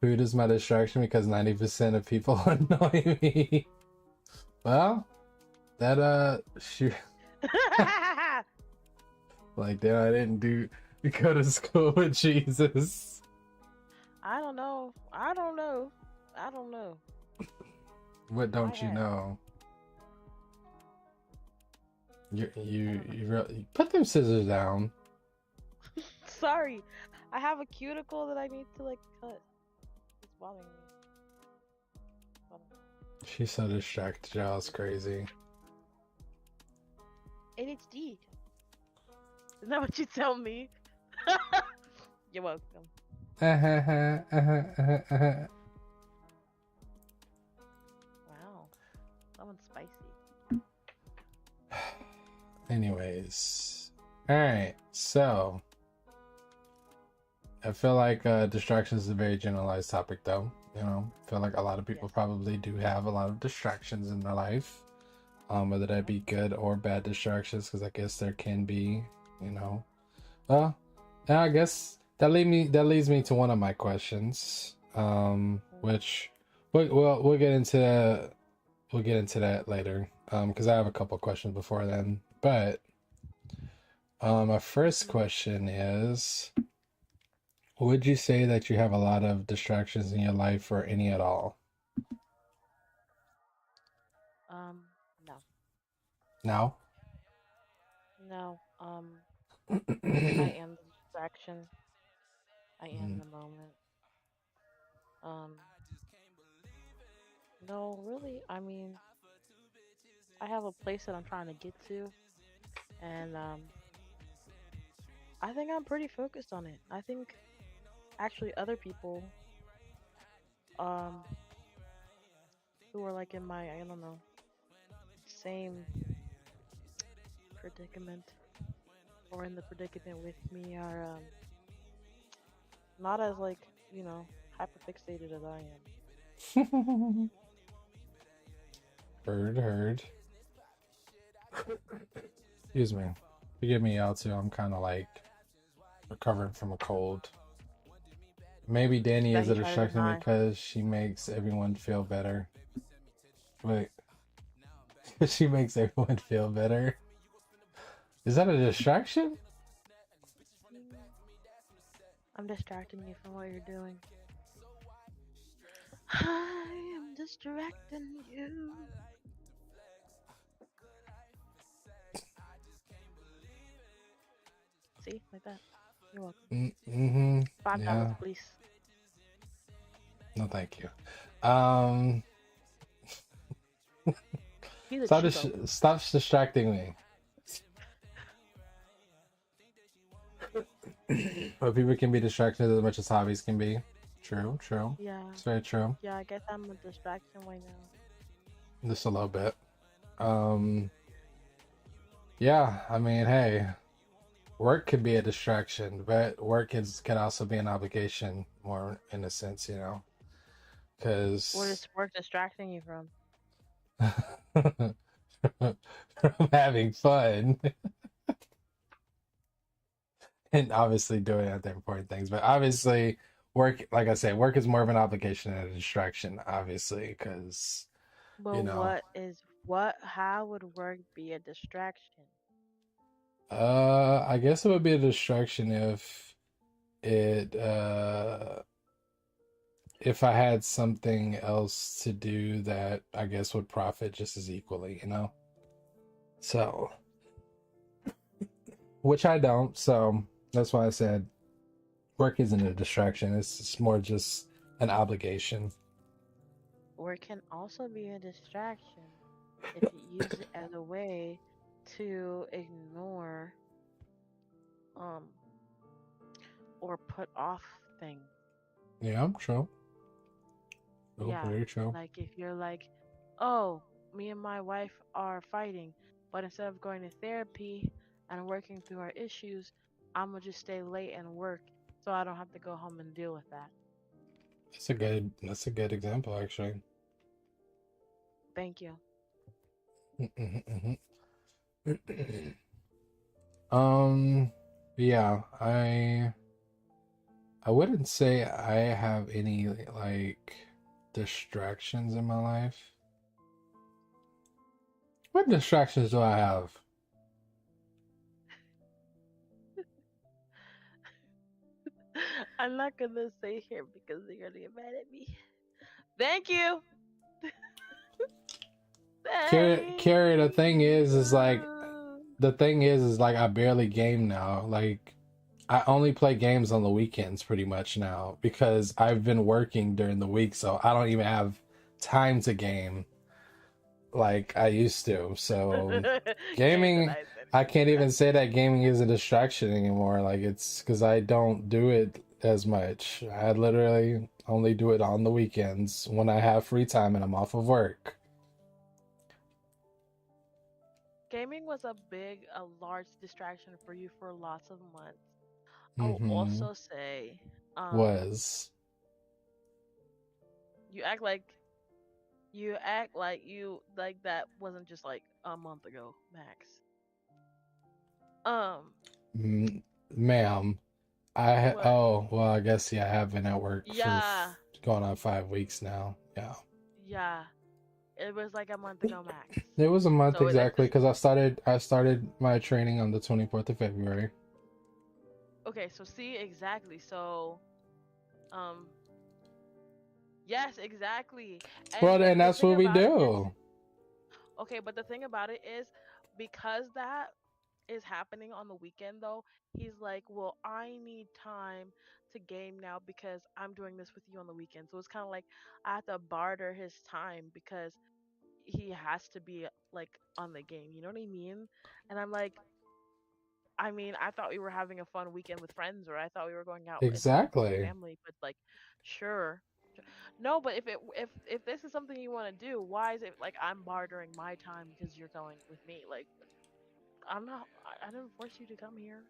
Food is my distraction because 90% of people annoy me. Well, that shoot. Like that I didn't go to school with Jesus. I don't know. What don't you know? You really put them scissors down. Sorry, I have a cuticle that I need to cut. It's bothering me. She's so distracted, y'all. It's crazy. ADHD. Isn't that what you tell me? You're welcome. Wow, that one's spicy. Anyways, all right. So I feel like distractions is a very generalized topic, though. You know, I feel like a lot of people probably do have a lot of distractions in their life, whether that be good or bad distractions, because I guess there can be, you know. Well, I guess that leads me to one of my questions, which we'll get into that later, because I have a couple questions before then. But my first question is, Would you say that you have a lot of distractions in your life or any at all? No. No? No. I am the distraction. I am Mm. the moment. Um, no, really. I mean, I have a place that I'm trying to get to, and I think I'm pretty focused on it. I think actually other people, um, who are like in my, I don't know, same predicament or in the predicament with me are not as like, hyperfixated as I am. Heard, heard. Excuse me. Forgive me, y'all, too. I'm kind of like recovering from a cold. Maybe Danny That is he a tried to distraction deny. because she makes everyone feel better. Wait, she makes everyone feel better. Is that a distraction? Mm, I'm distracting you from what you're doing. I am distracting you. See, like that. You're welcome. Mm-hmm. $5, Yeah. please. No, thank you. Um, He's a cheapo. Stop distracting me. But people can be distracted as much as hobbies can be. True, true. Yeah, It's very true. yeah. I guess I'm a distraction right now. Just a little bit. Um, yeah, I mean, hey, work could be a distraction, but can also be an obligation, more in a sense, What because is work distracting you from? from having fun and obviously doing other important things. But obviously, work, like I said, work is more of an obligation and a distraction, obviously, because, But you know, how would work be a distraction? I guess it would be a distraction it, if I had something else to do that I guess would profit just as equally. So, which I don't. So that's why I said work isn't a distraction. It's more just an obligation. Work can also be a distraction if you use it as a way to ignore um or put off things. Yeah, true. Oh, Yeah, very true. like if you're like, oh, me and my wife are fighting, but instead of going to therapy and working through our issues, I'm gonna just stay late and work so I don't have to go home and deal with that. That's a good example actually. Thank you. Um, yeah, I wouldn't say I have any like distractions in my life. What distractions do I have? I'm not gonna say here because they're gonna get mad at me. Thank you. Carrie, Thank you. the thing is like I barely game now. Like I only play games on the weekends pretty much now because I've been working during the week, so I don't even have time to game like I used to. So Can't gaming, deny that. I can't even say that gaming is a distraction anymore. Like it's because I don't do it as much. I literally only do it on the weekends when I have free time and I'm off of work. Gaming was a large distraction for you for lots of months. I'll Mm-hmm. also say, um, Was. you act like you like that wasn't just like a month ago, max. Um, Ma'am, what? oh, well, I guess, yeah, I have been at work for Yeah, going on 5 weeks now. Yeah. yeah. It was like a month ago, max. It was a month So like exactly this, because I started my training on the 24th of February. Okay, so see exactly. So um yes, exactly. And Well, but and the that's thing what we about it is do. okay, but the thing about it is because that is happening on the weekend though, he's like, "Well, I need time to game now because I'm doing this with you on the weekend." So it's kind of like I have to barter his time because he has to be like on the game. You know what I mean? And I'm like, I mean, I thought we were having a fun weekend with friends, or I thought we were going out and doing something with Exactly. family. But like, sure, no. But if this is something you want to do, why is it like I'm bartering my time because you're going with me? Like, I'm not. I didn't force you to come here.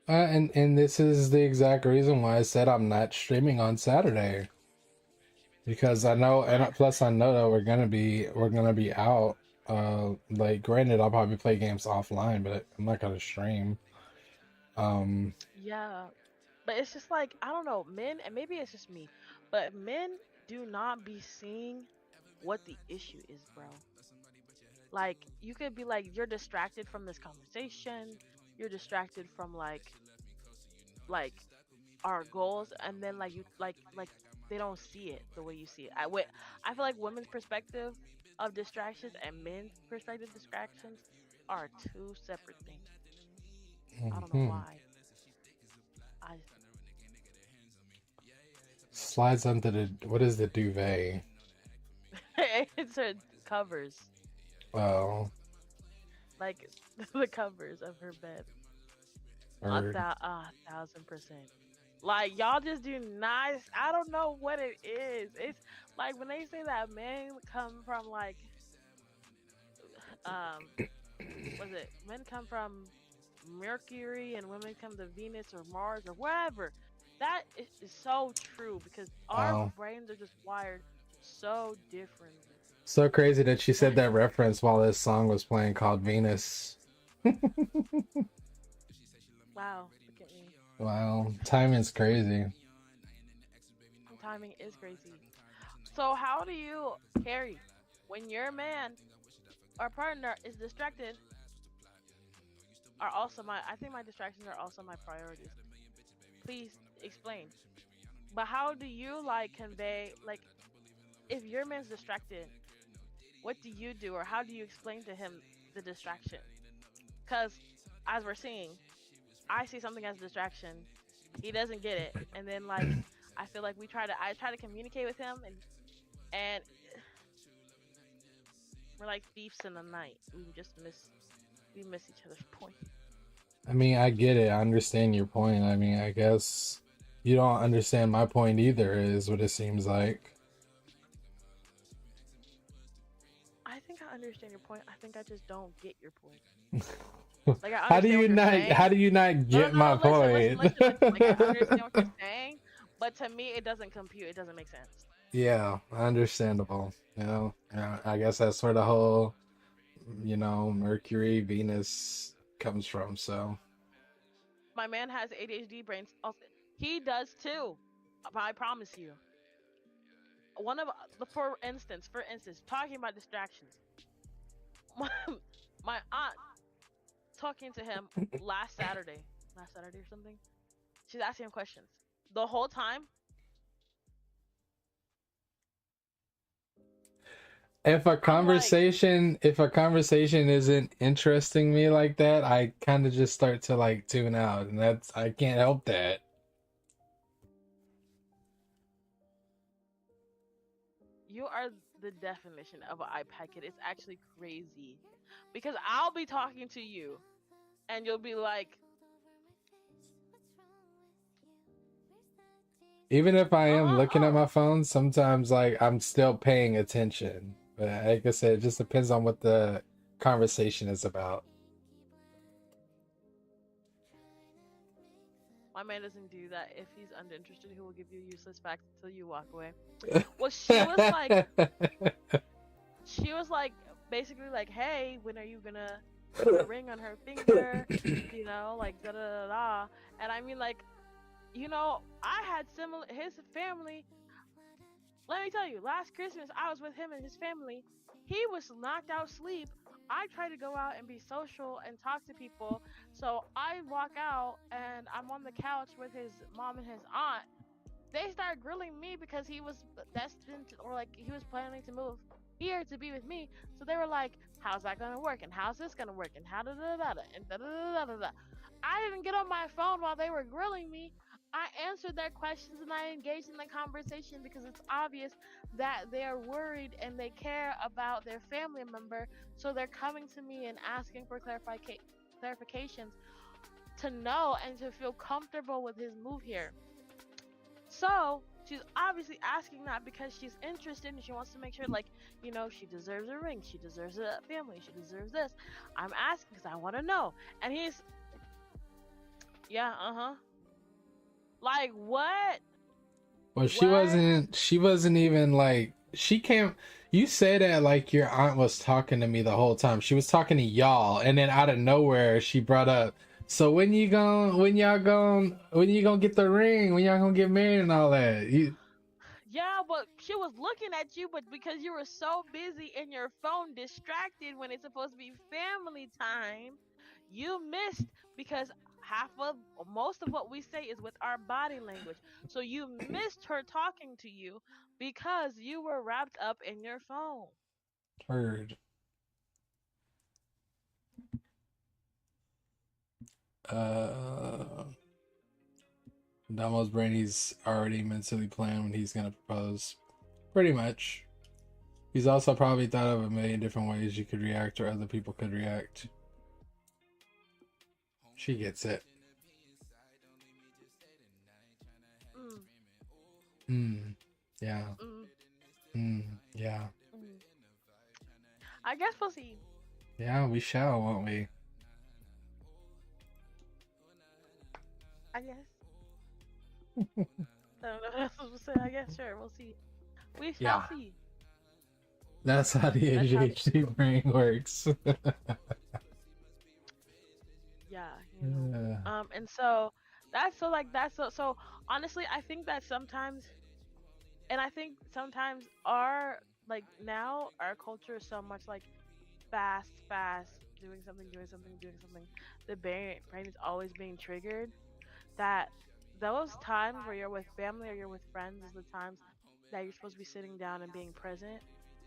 And this is the exact reason why I said I'm not streaming on Saturday because I know, and plus I know that we're gonna be out. Like granted, I'll probably play games offline, but I'm not gonna stream. Um, Yeah, but it's just like I don't know, men, and maybe it's just me, but men do not be seeing what the issue is, bro. Like you could be like you're distracted from this conversation, you're distracted from like our goals, and then like you like they don't see it the way you see it. I feel like women's perspective of distractions and men's perspective distractions are two separate things. I don't know mhm. why. I Slides under the what is the duvet? it's her covers, Well, like the covers of her bed. or 1,000%. Like y'all just do not. I don't know what it is. It's like when they say that men come from like um was it men come from Mercury and women come to Venus or Mars or wherever. That is so true because our wow, brains are just wired so differently. so crazy that she said That that reference while this song was playing called Venus. wow, look at me. Wow, timing's crazy. Timing is crazy. So how do you carry when your man or partner is distracted? Are also my I think my distractions are also my priorities. Please explain. But how do you like convey like if your man's distracted, what do you do or how do you explain to him the distraction? Cuz as we're seeing, I see something as a distraction. He doesn't get it. And then like I feel like I try to communicate with him and we're like thieves in the night. We miss each other's point. I mean, I get it. I understand your point. I mean, I guess you don't understand my point either, is what it seems like. I think I understand your point. I think I just don't get your point. Like I How do understand you what you're not saying. how do you not No, no, get no, my no. Listen, listen, point? listen, listen. Like I understand what you're saying, but to me, it doesn't compute. It doesn't make sense. Yeah, understandable. I guess that's where the whole, Mercury, Venus comes from. So, My man has ADHD brains. Also, he does too. I promise you. One of for instance, talking about distractions. My, my aunt talking to him last Saturday or something. She's asking him questions the whole time. I'm like, if a conversation isn't interesting me like that, I kind of just start to like tune out, and I can't help that. you are the definition of an iPad kid. It's actually crazy because I'll be talking to you and you'll be like, Even if I am looking at oh, my phone, sometimes like I'm still paying attention. But like I said, it just depends on what the conversation is about. my man doesn't do that. If he's uninterested, he will give you useless facts until you walk away. Well, she was like, basically like, hey, when are you gonna put the ring on her finger? You know, like da da da da. And I mean, like, I had similar his family. Let me tell you, last Christmas I was with him and his family. He was knocked out sleep I try to go out and be social and talk to people. So I walk out and I'm on the couch with his mom and his aunt. They start grilling me because he was destined to, or like he was planning to move here to be with me. So they were like, "How's that gonna work? And how's this gonna work? And how da da da da and da da da da da." I didn't get on my phone while they were grilling me. I answered their questions and I engaged in the conversation because it's obvious that they're worried and they care about their family member. So they're coming to me and asking for clarifications to know and to feel comfortable with his move here. So she's obviously asking that because she's interested and she wants to make sure, like, she deserves a ring, she deserves a family, she deserves this. I'm asking because I want to know. And he's, yeah, like, what? Well, What? she wasn't even like, she came, you say that like your aunt was talking to me the whole time. She was talking to y'all, and then out of nowhere, she brought up, so when you gonna get the ring? When y'all gonna get married and all that? Yeah, but she was looking at you, but because you were so busy in your phone, distracted when it's supposed to be family time, you missed because most of what we say is with our body language. So you missed her talking to you because you were wrapped up in your phone. Heard. Damo's Brandy's already mentally planned when he's gonna propose. Pretty much. He's also probably thought of a million different ways you could react or other people could react. She gets it. Mm, Yeah. mm, Yeah. mm. I guess we'll see. Yeah, we shall, won't we? I guess. I don't know what else to say. I guess, sure, we'll see. We shall Yeah. see. That's how the That's how. ADHD brain works. Yeah, Yeah. and so that's so honestly, I think that sometimes, and I think sometimes our, like, now our culture is so much like fast, doing something. The brain is always being triggered, that those times where you're with family or you're with friends is the times that you're supposed to be sitting down and being present.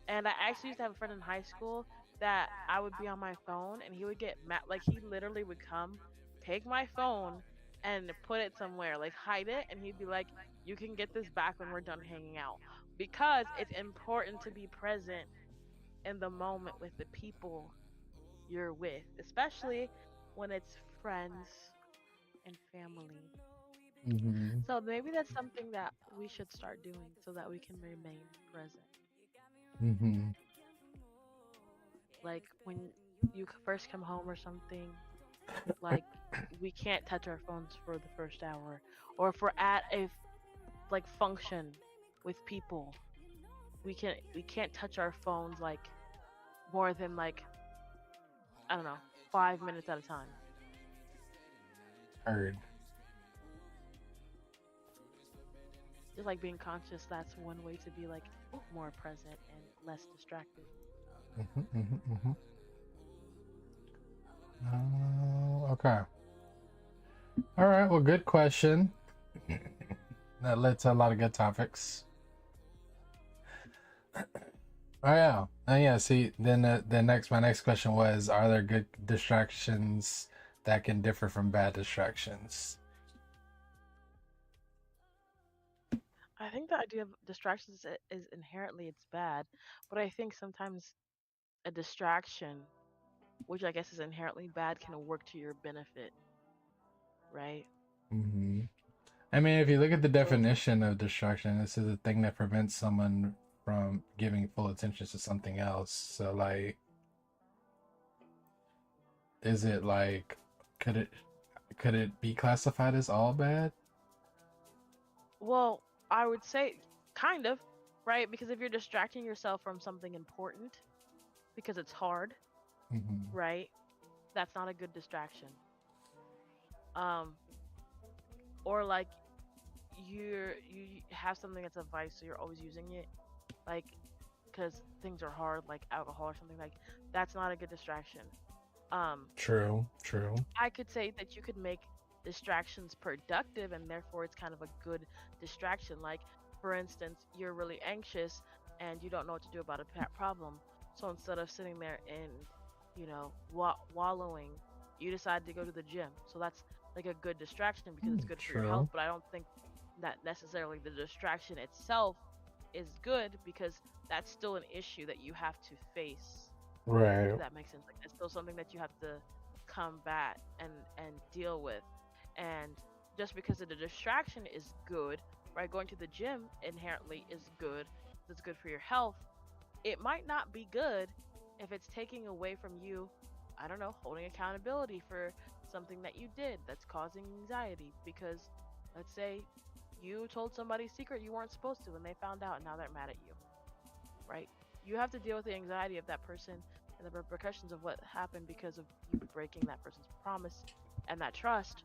And I actually used to have a friend in high school that I would be on my phone and he would get mad. Like, he literally would come, take my phone, and put it somewhere, like hide it. And he'd be like, "You can get this back when we're done hanging out." Because it's important to be present in the moment with the people you're with, especially when it's friends and family. Mm-hmm. So maybe that's something that we should start doing so that we can remain present. Mm-hmm. Like when you first come home or something, like we can't touch our phones for the first hour, or if we're at a like function with people, we can't touch our phones like more than like, I don't know, 5 minutes at a time. Heard. Just like being conscious, that's one way to be like more present and less distracted. Mm-hmm, mm-hmm, mm-hmm. Okay. All right. Well, good question. That led to a lot of good topics. Oh yeah. And yeah. See, then my next question was: are there good distractions that can differ from bad distractions? I think the idea of distractions is inherently it's bad, but I think sometimes a distraction, which I guess is inherently bad, can work to your benefit, right? Mm-hmm. I mean, if you look at the So, definition of distraction, this is a thing that prevents someone from giving full attention to something else. So, like, is it like, could it could it be classified as all bad? well, I would say kind of, right? Because if you're distracting yourself from something important because it's hard, Mm-hmm. right? That's not a good distraction. Um, or like you have something that's a vice, so you're always using it. Like because things are hard, like alcohol or something like that's not a good distraction. Um, True, true. I could say that you could make distractions productive and therefore it's kind of a good distraction. Like, for instance, you're really anxious and you don't know what to do about a problem. So instead of sitting there and, wallowing, you decide to go to the gym. So that's like a good distraction because it's good for your health. True. But I don't think that necessarily the distraction itself is good because that's still an issue that you have to face, Right. if that makes sense. Like it's still something that you have to combat and deal with. And just because the distraction is good, right? Going to the gym inherently is good. It's good for your health. It might not be good if it's taking away from you, I don't know, holding accountability for something that you did that's causing anxiety because let's say you told somebody a secret you weren't supposed to and they found out and now they're mad at you, right? You have to deal with the anxiety of that person and the repercussions of what happened because of you breaking that person's promise and that trust.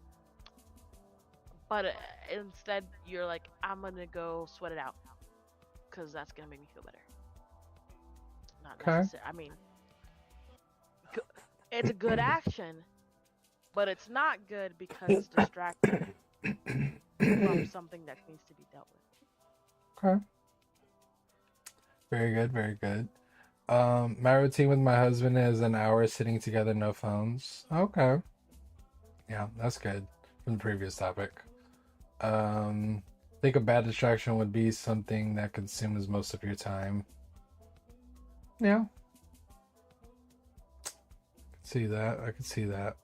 But instead, you're like, I'm gonna go sweat it out because that's gonna make me feel better. Not Okay. necessary. I mean, it's a good action, but it's not good because it's distracting from something that needs to be dealt with. Okay. Very good, very good. My routine with my husband is an hour sitting together, no phones. Okay. Yeah, that's good from the previous topic. I think a bad distraction would be something that consumes most of your time. Yeah, I could see that. I could see that.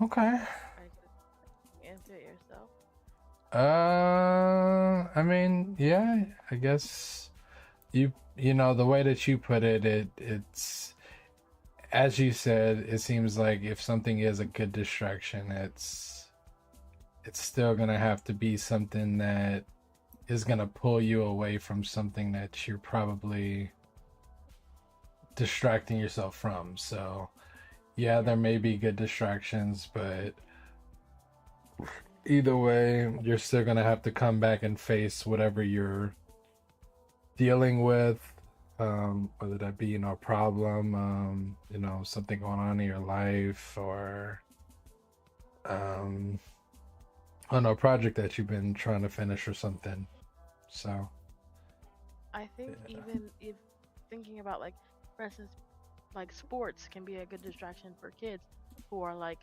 Okay. Are you gonna answer it yourself? I mean, yeah, I guess you know the way that you put it, it's as you said, it seems like if something is a good distraction, it's still gonna have to be something that is gonna pull you away from something that you're probably distracting yourself from. So, yeah, there may be good distractions, but either way, you're still gonna have to come back and face whatever you're dealing with, whether that be, a problem, something going on in your life, or I don't know, a project that you've been trying to finish or something. So, I think yeah. even if thinking about like, for instance, like sports can be a good distraction for kids who are like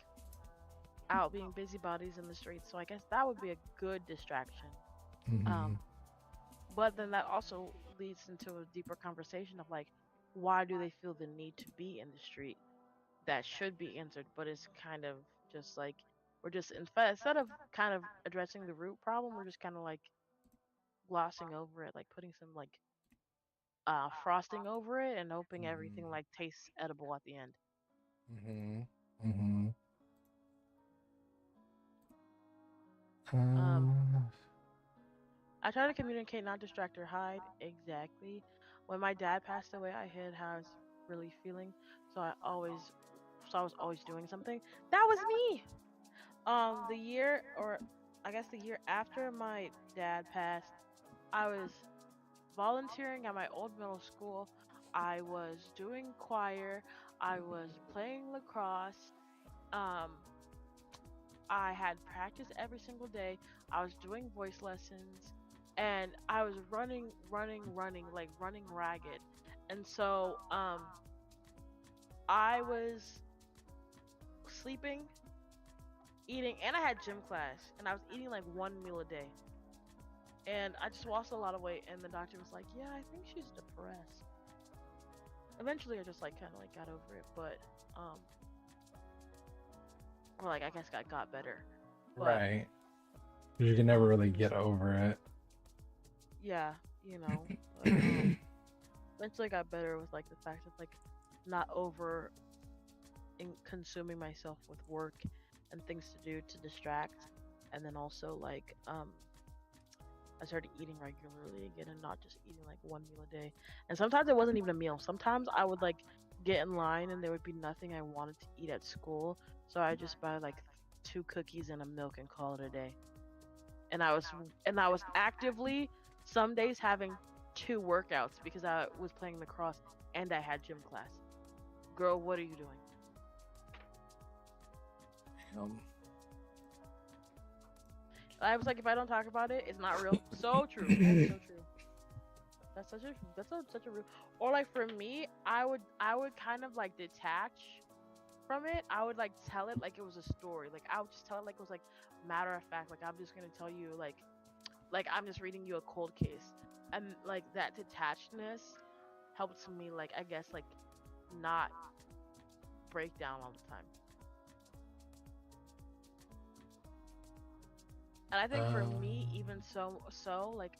out being busybodies in the streets. So I guess that would be a good distraction. Hmm. Um, but then that also leads into a deeper conversation of like, why do they feel the need to be in the street? That should be answered, but it's kind of just like we're just instead of kind of addressing the root problem, we're just kind of like glossing over it, like putting some like frosting over it and hoping everything like tastes edible at the end. Hmm. Hmm. Um, Hmm. I try to communicate, not distract or hide. Exactly. When my dad passed away, I hid how I was really feeling, so I was always doing something. That was me. The year, or I guess the year after my dad passed, I was volunteering at my old middle school. I was doing choir. I was playing lacrosse. Um, I had practice every single day. I was doing voice lessons and I was running, like running ragged. And so I was sleeping, eating, and I had gym class and I was eating like one meal a day. And I just lost a lot of weight and the doctor was like, "Yeah, I think she's depressed." Eventually I just like kind of like got over it, but um or like I guess I got better. But Right. 'Cause you can never really get over it. yeah, but eventually I got better with like the fact of like not over consuming myself with work and things to do to distract, and then also like I started eating regularly again and not just eating like one meal a day. And sometimes it wasn't even a meal. Sometimes I would like get in line and there would be nothing I wanted to eat at school, so I just buy like two cookies and a milk and call it a day. And I was actively Some days having 2 workouts because I was playing lacrosse and I had gym class. Girl, what are you doing? Um, I was like, if I don't talk about it, it's not real. So true. That's so true. Such a real. Or like for me, I would kind of like detach from it. I would like tell it like it was a story. Like I would just tell it like it was like matter of fact. Like I'm just gonna tell you like I'm just reading you a cold case, and like that detachedness helps me like I guess like not break down all the time. And I think for me, um, even so like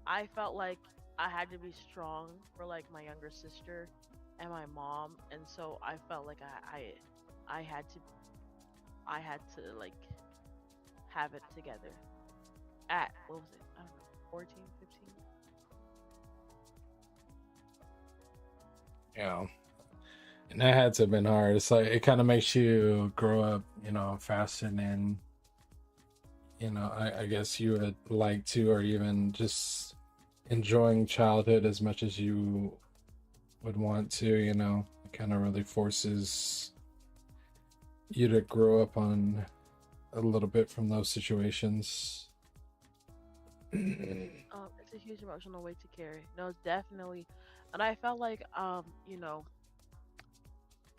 I felt like I had to be strong for like my younger sister and my mom, and so I felt like I I had to like have it together at what was it? I don't know, 14, 15. yeah, and that had to have been hard. It's like it kind of makes you grow up, faster than I guess you would like to, or even just enjoying childhood as much as you would want to. It kind of really forces you to grow up on a little bit from those situations. It's a huge emotional weight to carry. No, definitely. And I felt like I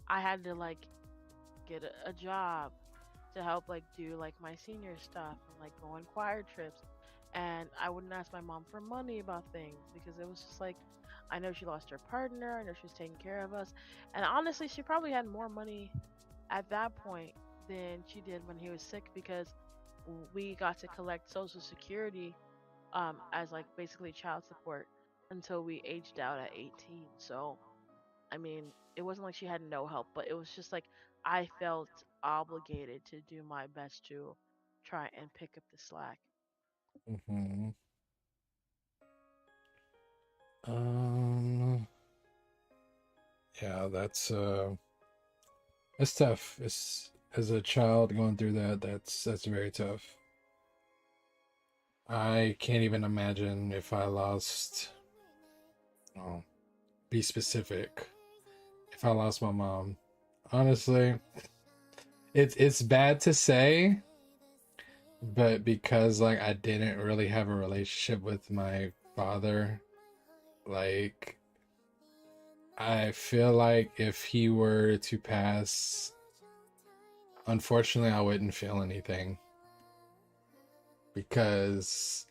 had to like get a job to help like do like my senior stuff and like go on choir trips. And I wouldn't ask my mom for money about things because it was just like I know she lost her partner, I know she was taking care of us. And honestly, she probably had more money at that point than she did when he was sick because we got to collect social security as like basically child support until we aged out at 18. So I mean, it wasn't like she had no help, but it was just like I felt obligated to do my best to try and pick up the slack. hmm Um, yeah, it's tough. It's as a child going through that. That's very tough. I can't even imagine if I lost. Oh, be specific. If I lost my mom, honestly, it's bad to say, but because like I didn't really have a relationship with my father, like I feel like if he were to pass, unfortunately, I wouldn't feel anything because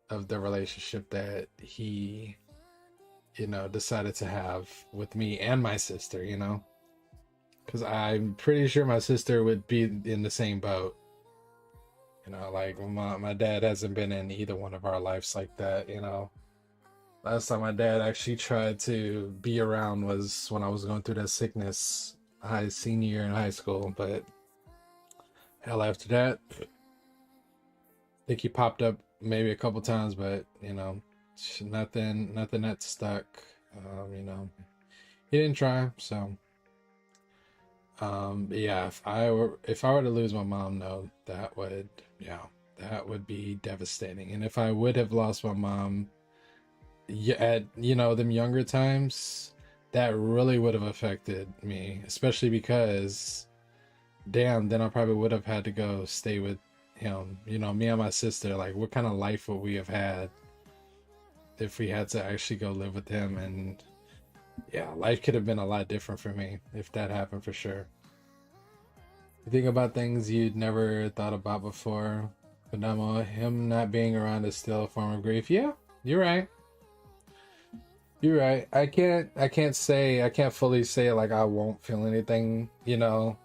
of the relationship that he, decided to have with me and my sister. Because I'm pretty sure my sister would be in the same boat. Like my dad hasn't been in either one of our lives like that. Last time my dad actually tried to be around was when I was going through that sickness, high senior year in high school. But hell, after that, I think he popped up maybe a couple times, but nothing that stuck. He didn't try. So, but yeah, if I were to lose my mom, no, that would be devastating. And if I would have lost my mom, yeah, at them younger times, that really would have affected me, especially because damn, then I probably would have had to go stay with him. Me and my sister, like what kind of life would we have had if we had to actually go live with him? And yeah, life could have been a lot different for me if that happened, for sure. You think about things you'd never thought about before, but now him not being around is still a form of grief. Yeah, you're right. You're right. I can't fully say like I won't feel anything,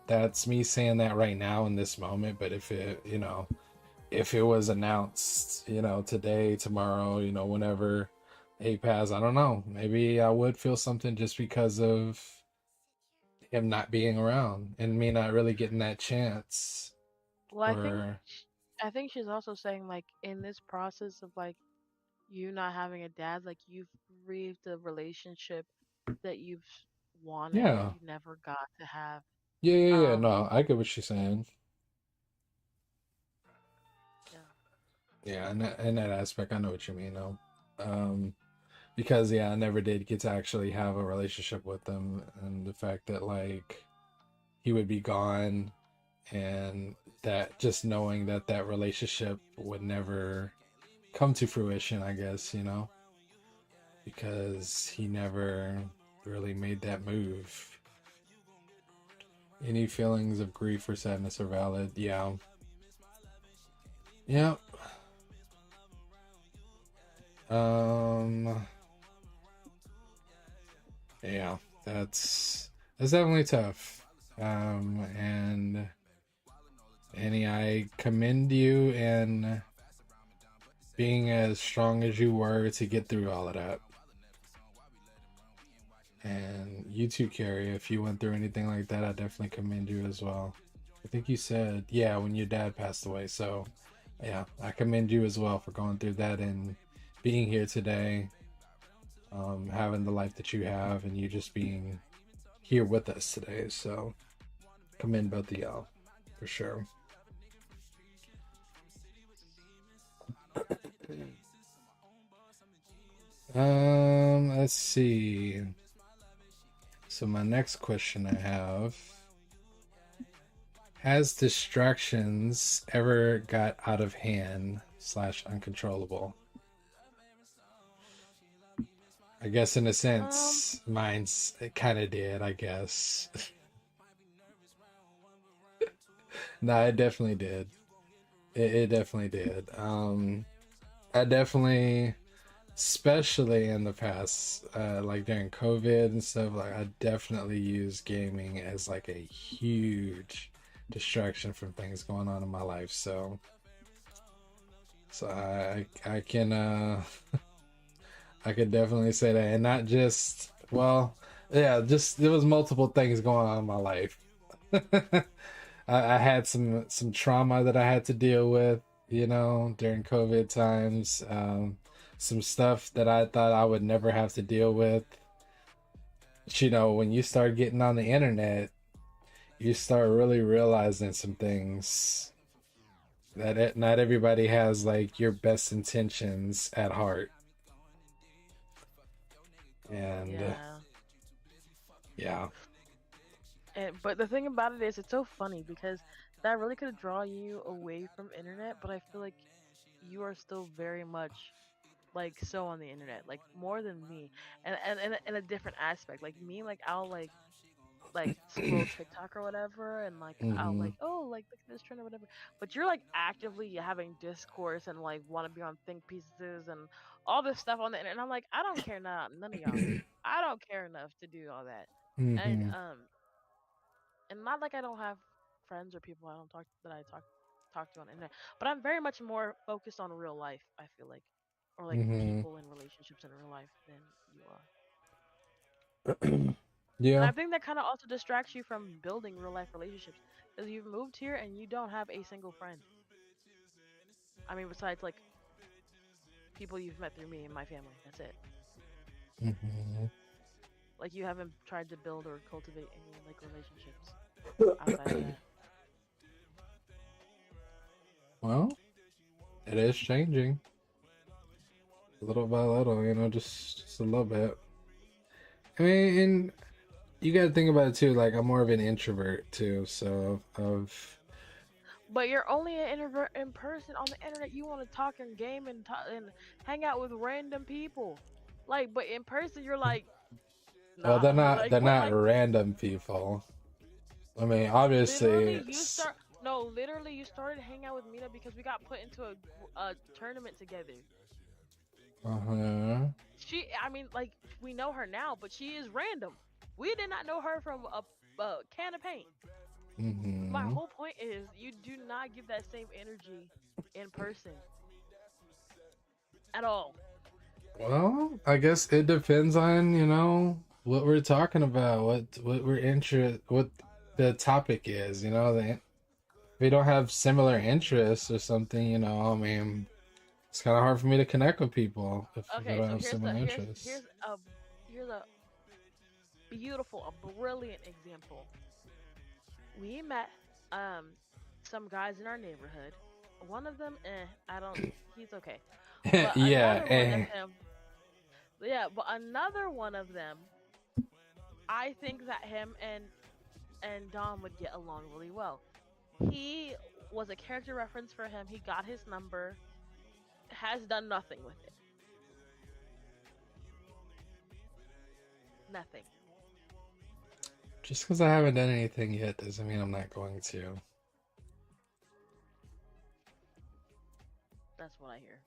That's me saying that right now in this moment, but if it was announced, today, tomorrow, whenever he passed, I don't know. Maybe I would feel something just because of him not being around and me not really getting that chance. Well, Or I think she's also saying like in this process of like you not having a dad, like you've grieved a relationship that you've wanted that yeah. you never got to have. Yeah, yeah, yeah. Um, No, I get what she's saying. yeah. Yeah, in that aspect, I know what you mean, though. Because yeah, I never did get to actually have a relationship with them, and the fact that like he would be gone, and that just knowing that that relationship would never come to fruition, I guess, because he never really made that move. Any feelings of grief or sadness are valid. Yeah. Yep. Yeah, that's definitely tough. And Annie, I commend you in being as strong as you were to get through all of that. And you too, Carrie, if you went through anything like that, I definitely commend you as well. I think you said, yeah, when your dad passed away. So, yeah, I commend you as well for going through that and being here today, having the life that you have, and you just being here with us today. So, commend both of y'all for sure. Let's see. So my next question I have: has distractions ever got out of hand / uncontrollable? I guess in a sense, mine's it kind of did. I guess. No, it definitely did. It definitely did. I definitely, especially in the past, like during COVID and stuff, like I definitely use gaming as like a huge distraction from things going on in my life. So I can I could definitely say that, and not just well, yeah, just there was multiple things going on in my life. I had some trauma that I had to deal with, during COVID times. Some stuff that I thought I would never have to deal with. When you start getting on the internet, you start really realizing some things that not everybody has like your best intentions at heart. And yeah. But the thing about it is, it's so funny because that really could draw you away from internet. But I feel like you are still very much like so on the internet, like more than me, and in a different aspect. Like me, like I'll like scroll TikTok or whatever, and like I'll Mm-hmm. like, oh, like look at this trend or whatever. But you're like actively having discourse and like want to be on think pieces and all this stuff on the internet. And I'm like, I don't care none of y'all. I don't care enough to do all that. And Mm-hmm. and not like I don't have friends or people I don't talk that I talk to on the internet, but I'm very much more focused on real life. I feel like, or like Mm-hmm. people and relationships in real life than you are. And Yeah. I think that kind of also distracts you from building real life relationships because you've moved here and you don't have a single friend. I mean, besides like people you've met through me and my family. That's it. Mm-hmm. Like you haven't tried to build or cultivate any like relationships outside of that. Well, it is changing little by little, just a little bit. I mean, and you got to think about it too. Like, I'm more of an introvert too, so of But you're only an introvert in person. On the internet, you want to talk and game and and hang out with random people. Like, but in person, you're like, well, nah. they're not Like, they're what? not Like, random people. I mean, obviously, literally, you start. No, literally, you started hanging out with Mina because we got put into a tournament together. uh-huh. I mean, like, we know her now, but she is random. We did not know her from a can of paint. My Mm-hmm. whole point is, you do not give that same energy in person at all. Well, I guess it depends on, what we're talking about, what we're what the topic is, if we don't have similar interests or something, I mean, it's kind of hard for me to connect with people if I Okay, don't so have similar interests. here's a beautiful, a brilliant example. We met um some guys in our neighborhood. one of them, I don't. He's okay. But Yeah, another one of eh. him, yeah. But another one of them, I think that him and Dom would get along really well. He was a character reference for him. He got his number, has done nothing with it. Nothing. Just because I haven't done anything yet doesn't mean I'm not going to. That's what I hear.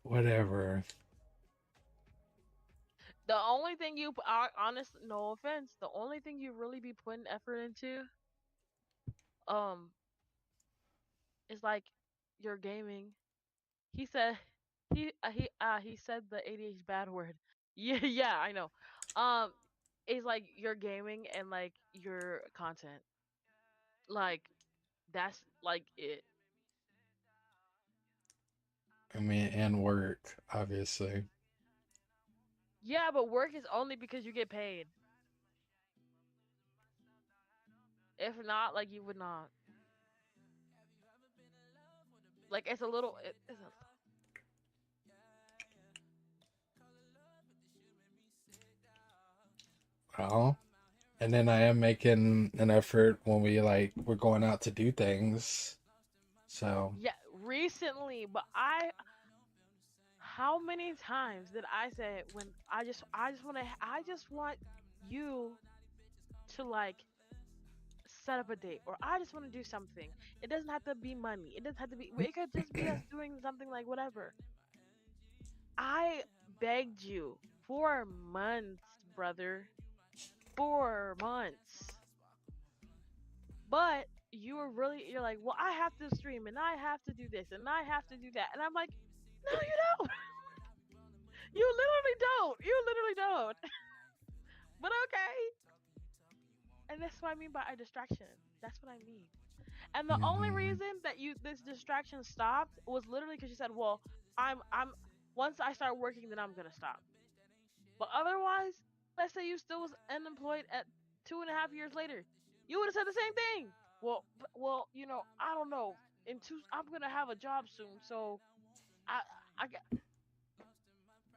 Whatever. The only thing you, honest, no offense, the only thing you really be putting effort into, um, is like your gaming. He said, he said the ADH bad word. Yeah, yeah, I know. Um, it's like your gaming and like your content. Like that's like it. I mean, and work, obviously. Yeah, but work is only because you get paid. If not, like you would not. Like it's a little. It's a, Well, and then I am making an effort when we're going out to do things. So, yeah, recently, but I. How many times did I say when I just want you to like set up a date or I just want to do something. It doesn't have to be money. It doesn't have to be it could just be us doing something like whatever. I begged you for months, brother. 4 months. But you're like, well, I have to stream and I have to do this and I have to do that. And I'm like, no, you don't. You literally don't. You literally don't. But okay. And that's what I mean by a distraction. That's what I mean. And the only mhm. reason that you this distraction stopped was literally because you said, "Well, I'm once I start working, then I'm gonna stop." But otherwise, let's say you still was unemployed at 2.5 years later, you would have said the same thing. Well, I don't know. I'm gonna have a job soon, so I, I.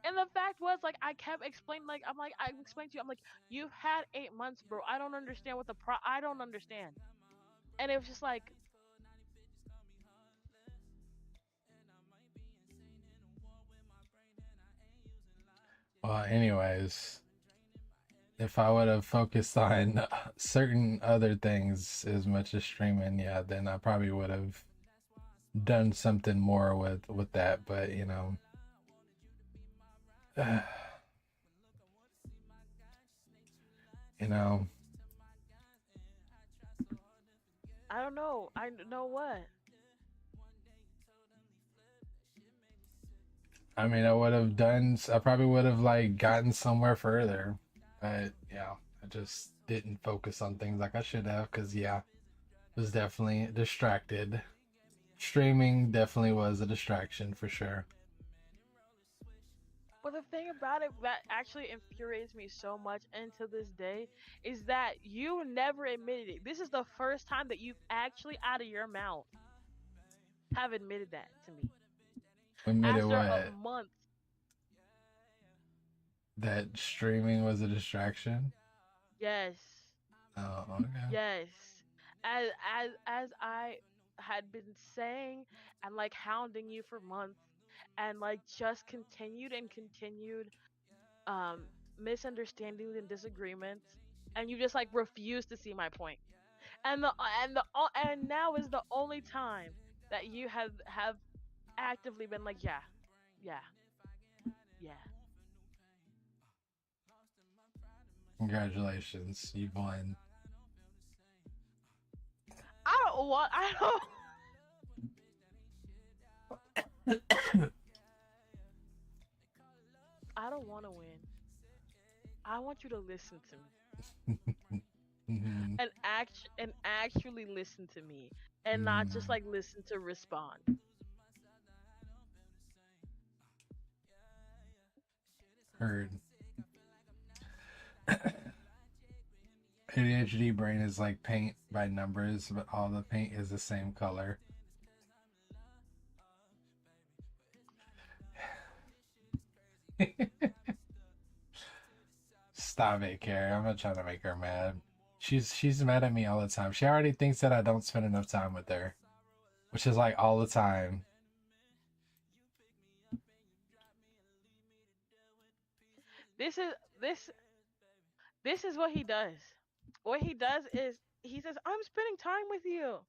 And the fact was, like, I kept explaining, like, I explained to you, I'm like, you've had 8 months, bro. I don't understand what I don't understand. And it was just like, Well, anyways, if I would have focused on certain other things as much as streaming, yeah, then I probably would have done something more with that. But you know, I don't know. I know what. I mean, I probably would have like gotten somewhere further, but yeah, I just didn't focus on things like I should have because yeah, was definitely distracted. Streaming definitely was a distraction for sure. But the thing about it that actually infuriates me so much and to this day is that you never admitted it. This is the first time that you've actually out of your mouth have admitted that to me. Admitted After a what? month. That streaming was a distraction? Yes. Oh, okay. Yes. As I had been saying and like hounding you for months and like just continued and continued um misunderstandings and disagreements and you just like refuse to see my point. And now is the only time that you have actively been like, yeah, yeah, yeah. Congratulations, you won. I don't I don't want to win. I want you to listen to me Mhm. and actually listen to me and not just Mm, like listen to respond. heard. ADHD brain is like paint by numbers, but all the paint is the same color. Stop it, Carrie. I'm not trying to make her mad. She's mad at me all the time. She already thinks that I don't spend enough time with her, which is like all the time. This is this this is what he does. What he does is he says, "I'm spending time with you."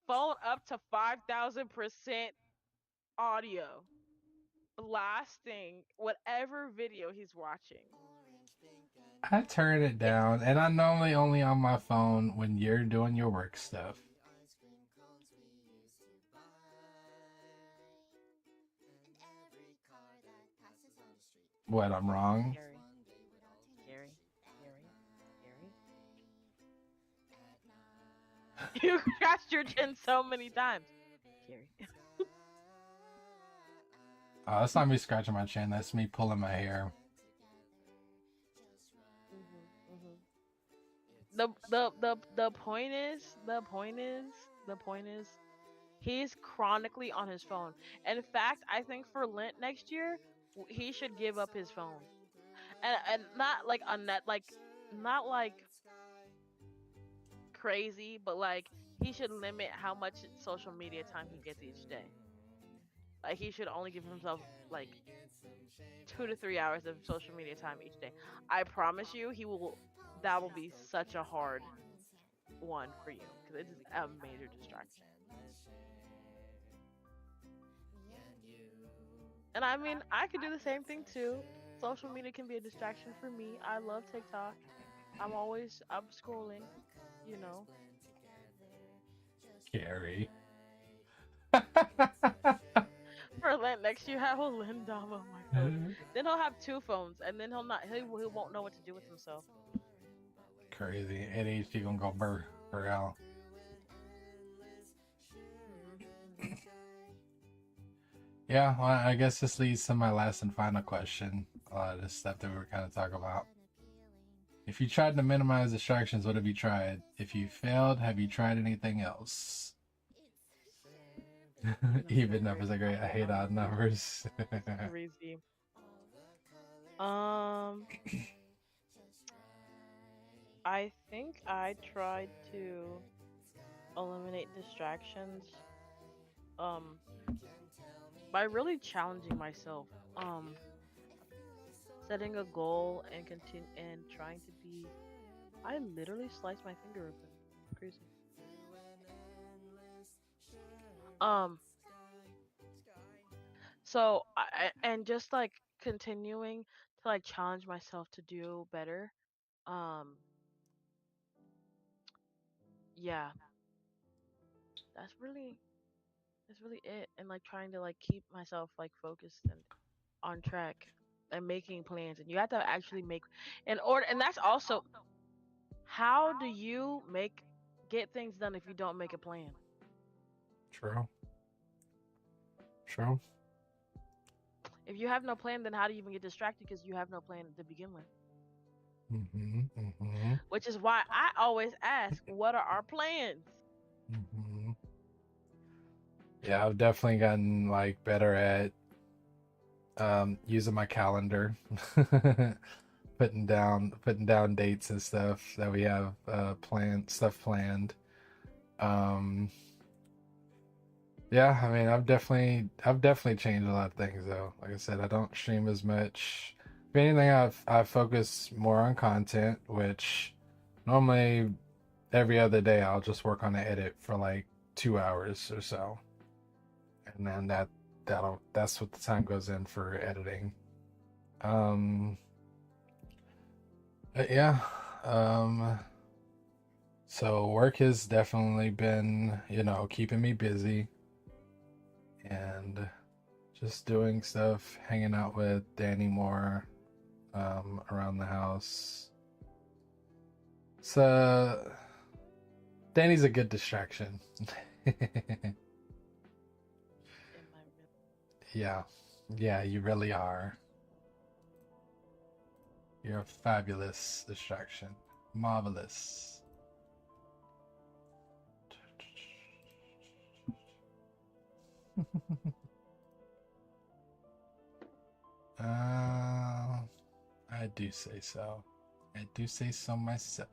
Phone up to 5,000% audio, blasting whatever video he's watching. I turn it down, and I'm normally only on my phone when you're doing your work stuff. What, I'm wrong? Gary, Gary, Gary, Gary. You scratched your chin so many times, Gary. Oh, that's not me scratching my chin. That's me pulling my hair. The point is he's chronically on his phone. And in fact, I think for Lent next year, he should give up his phone. And not like a net not like crazy, but like he should limit how much social media time he gets each day. Like he should only give himself like 2 to 3 hours of social media time each day. I promise you, he will. That will be such a hard one for you because it is a major distraction. And I mean, I could do the same thing too. Social media can be a distraction for me. I love TikTok. I'm always up scrolling, you know. Gary. For Lent next year, I will lend Dama my phone. Then he'll have two phones, and then he won't know what to do with himself. Crazy. ADHD gonna go burr out. Yeah, well, I guess this leads to my last and final question. A lot of this stuff that we were kind of talking about. If you tried to minimize distractions, what have you tried? If you failed, have you tried anything else? Even numbers are great. I hate odd numbers. Crazy. I think I tried to eliminate distractions by really challenging myself. Setting a goal and trying to be. I literally sliced my finger open. Crazy. So and just like continuing to like challenge myself to do better. Um yeah, that's really it. And like trying to like keep myself like focused and on track and making plans. And you have to actually make in order. And that's also, how do you get things done if you don't make a plan? True. True. If you have no plan, then how do you even get distracted because you have no plan to begin with? Which is why I always ask, what are our plans? Yeah, I've definitely gotten like better at using my calendar, putting down dates and stuff that we have planned. Yeah, I mean, I've definitely changed a lot of things though. Like I said, I don't stream as much. If anything, I focus more on content, which normally every other day I'll just work on an edit for like 2 hours or so, and then that's what the time goes in for editing. Yeah. So work has definitely been, keeping me busy and just doing stuff, hanging out with Danny more, around the house. So Danny's a good distraction. Yeah, you really are. You're a fabulous distraction. Marvelous. you say so. I do say so myself.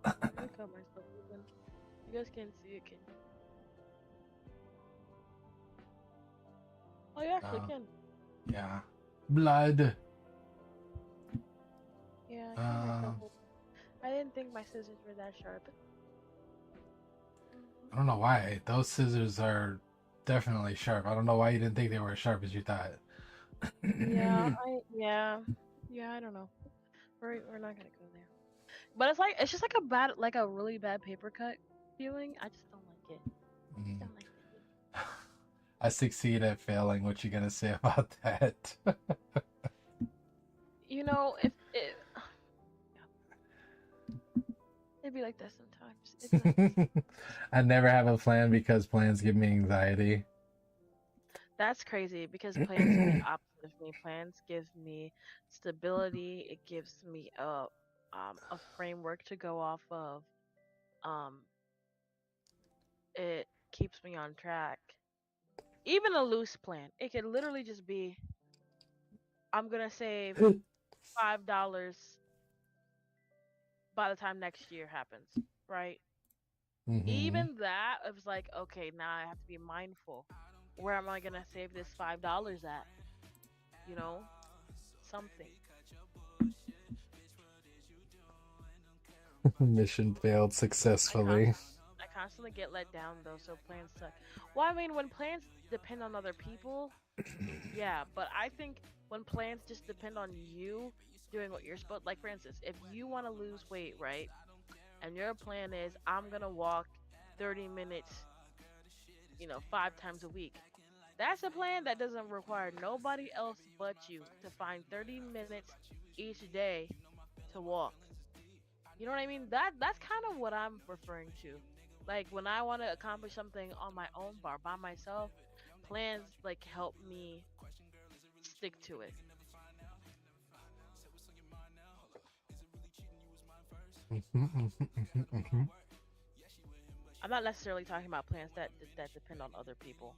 Let me cut myself open. You guys can't see it, can you? Oh, you actually can. Yeah. Blood. Yeah, I cut myself open. I didn't think my scissors were that sharp. I don't know why. Those scissors are definitely sharp. I don't know why you didn't think they were as sharp as you thought. Yeah, I don't know. We're not gonna go there. But it's just like a really bad paper cut feeling. I just don't like it. Mhm. Don't like it. I succeed at failing. What you gonna say about that? You know, if it, it'd be like that sometimes. It'd be like that. I never have a plan because plans give me anxiety. That's crazy because plans do the opposite of me. Plans give me stability. It gives me a framework to go off of. Um, it keeps me on track. Even a loose plan, it could literally just be I'm gonna save $5 by the time next year happens, right? Mm-hmm. Even that, it was like, okay, now I have to be mindful. Where am I gonna save this $5 at? You know, something. Mission failed I successfully. constantly, I constantly get let down though, so plans suck. Well, I mean, when plans depend on other people, yeah, but I think when plans just depend on you doing what you're supposed, like for instance, if you want to lose weight, right, and your plan is I'm gonna walk 30 minutes, 5 times a week. That's a plan that doesn't require nobody else but you to find 30 minutes each day to walk. You know what I mean? That's kind of what I'm referring to. Like when I want to accomplish something on my own bar by myself, plans like help me stick to it. I'm not necessarily talking about plans that depend on other people.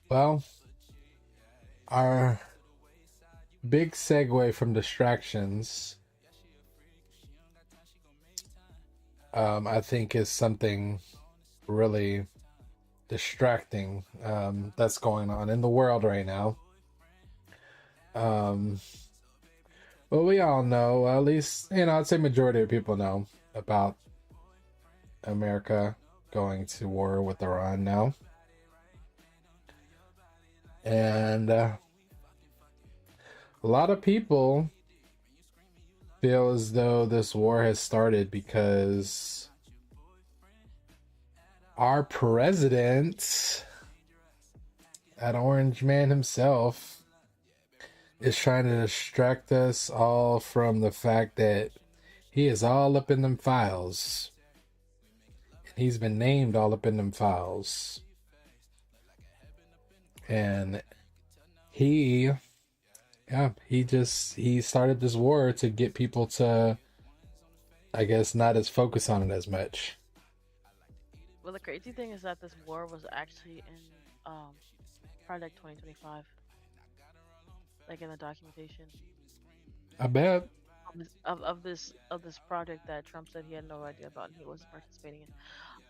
Well, our big segue from distractions, I think, is something really distracting that's going on in the world right now. Um, well, we all know, at least, I'd say majority of people know about America going to war with Iran now. And a lot of people feel as though this war has started because our president, that orange man himself, is trying to distract us all from the fact that he is all up in them files. And he's been named all up in them files. And he he started this war to get people to, I guess, not as focus on it as much. Well, the crazy thing is that this war was actually in Project 2025, like in the documentation I bet. of this project that Trump said he had no idea about and he wasn't participating in.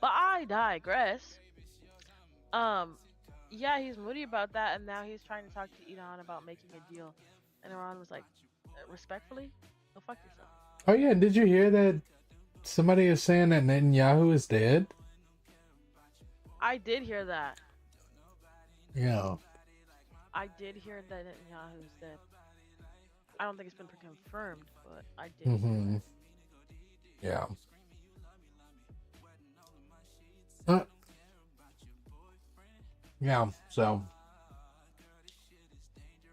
But I digress. Um, yeah, he's moody about that, and now he's trying to talk to Iran about making a deal, and Iran was like, respectfully, go fuck yourself. Oh yeah, did you hear that somebody is saying that Netanyahu is dead? I did hear that. Yeah. I did hear that Netanyahu's dead. I don't think it's been confirmed, but I did. Mm-hmm. Yeah. Yeah, so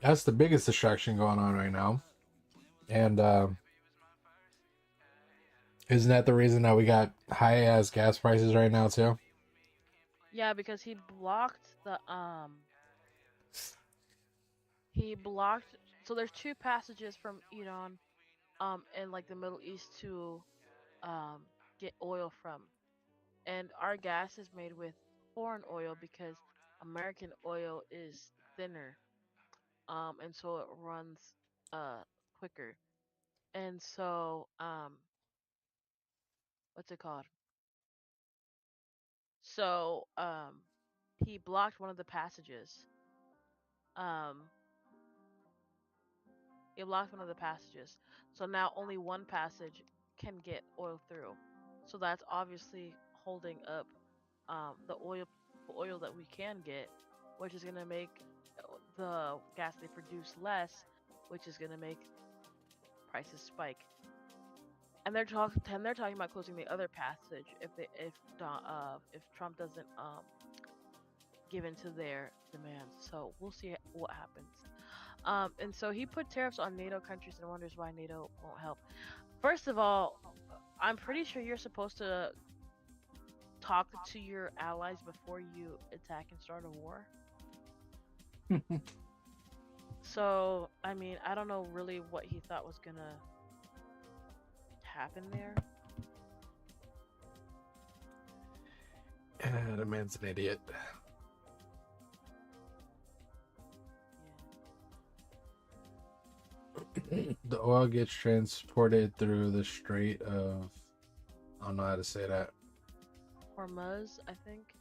that's the biggest distraction going on right now. And isn't that the reason that we got high ass gas prices right now too? Yeah, because he blocked. So there's two passages from Iran, in like the Middle East to, um, get oil from, and our gas is made with foreign oil because American oil is thinner, and so it runs uh quicker. And so what's it called? So he blocked one of the passages. Um, he blocked one of the passages. So now only one passage can get oil through. So that's obviously holding up the oil that we can get, which is gonna make the gas they produce less, which is gonna make prices spike. And they're talking about closing the other passage if Trump doesn't give in to their demands. So we'll see what happens. And so he put tariffs on NATO countries and wonders why NATO won't help. First of all, I'm pretty sure you're supposed to talk to your allies before you attack and start a war. So, I mean, I don't know really what he thought was gonna happen there. The man's an idiot. The oil gets transported through the Strait of... I don't know how to say that. Hormuz, I think.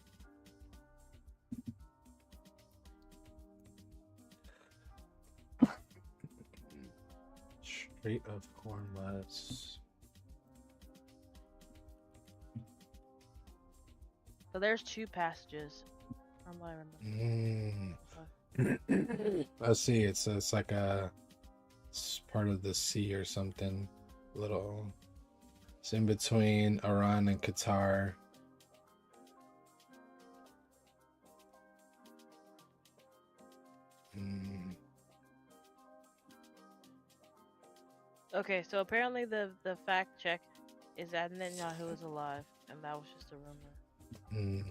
Strait of Hormuz. So there's two passages from what I remember. I see. It's like it's part of the sea or something. Little. It's in between Iran and Qatar. Okay, so apparently the fact check is that Netanyahu is alive, and that was just a rumor.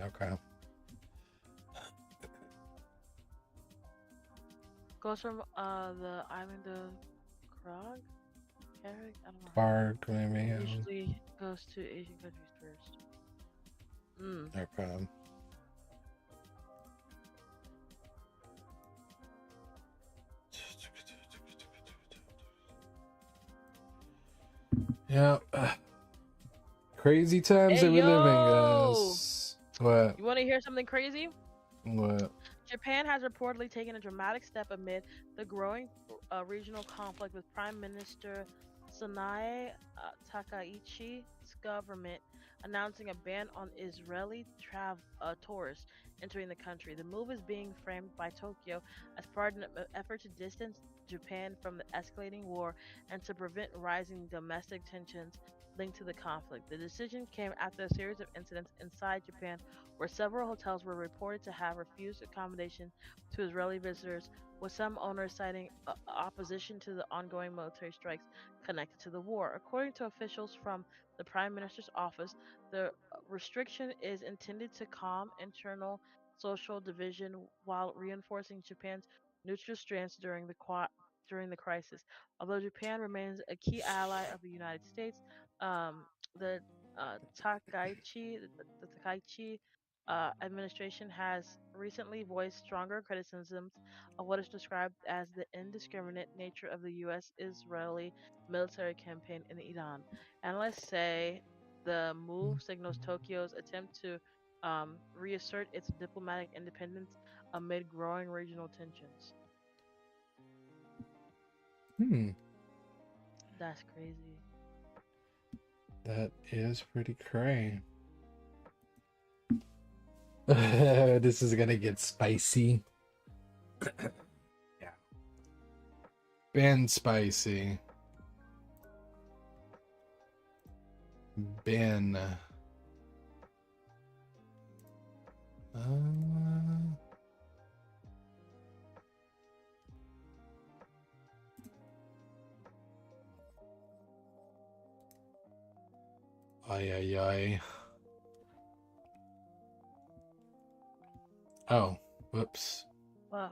Okay. Goes from the island of Krog? Carrick? I don't know. Bark, maybe. Usually goes to Asian countries first. Okay. Yeah. Crazy times that we live in, guys. What? You want to hear something crazy? What? Japan has reportedly taken a dramatic step amid the growing regional conflict, with Prime Minister Sanae Takaichi's government announcing a ban on Israeli tourists entering the country. The move is being framed by Tokyo as part of an effort to distance Japan from the escalating war and to prevent rising domestic tensions linked to the conflict. The decision came after a series of incidents inside Japan where several hotels were reported to have refused accommodation to Israeli visitors, with some owners citing opposition to the ongoing military strikes connected to the war. According to officials from the Prime Minister's office, the restriction is intended to calm internal social division while reinforcing Japan's neutral stance during the crisis. Although Japan remains a key ally of the United States, the Takaichi administration has recently voiced stronger criticisms of what is described as the indiscriminate nature of the U.S.-Israeli military campaign in Iran. Analysts say the move signals Tokyo's attempt to reassert its diplomatic independence amid growing regional tensions. That's crazy. That is pretty cray. This is gonna get spicy. Yeah. Ben spicy. Ben. Ay, ay, ay. Oh, whoops. Wow.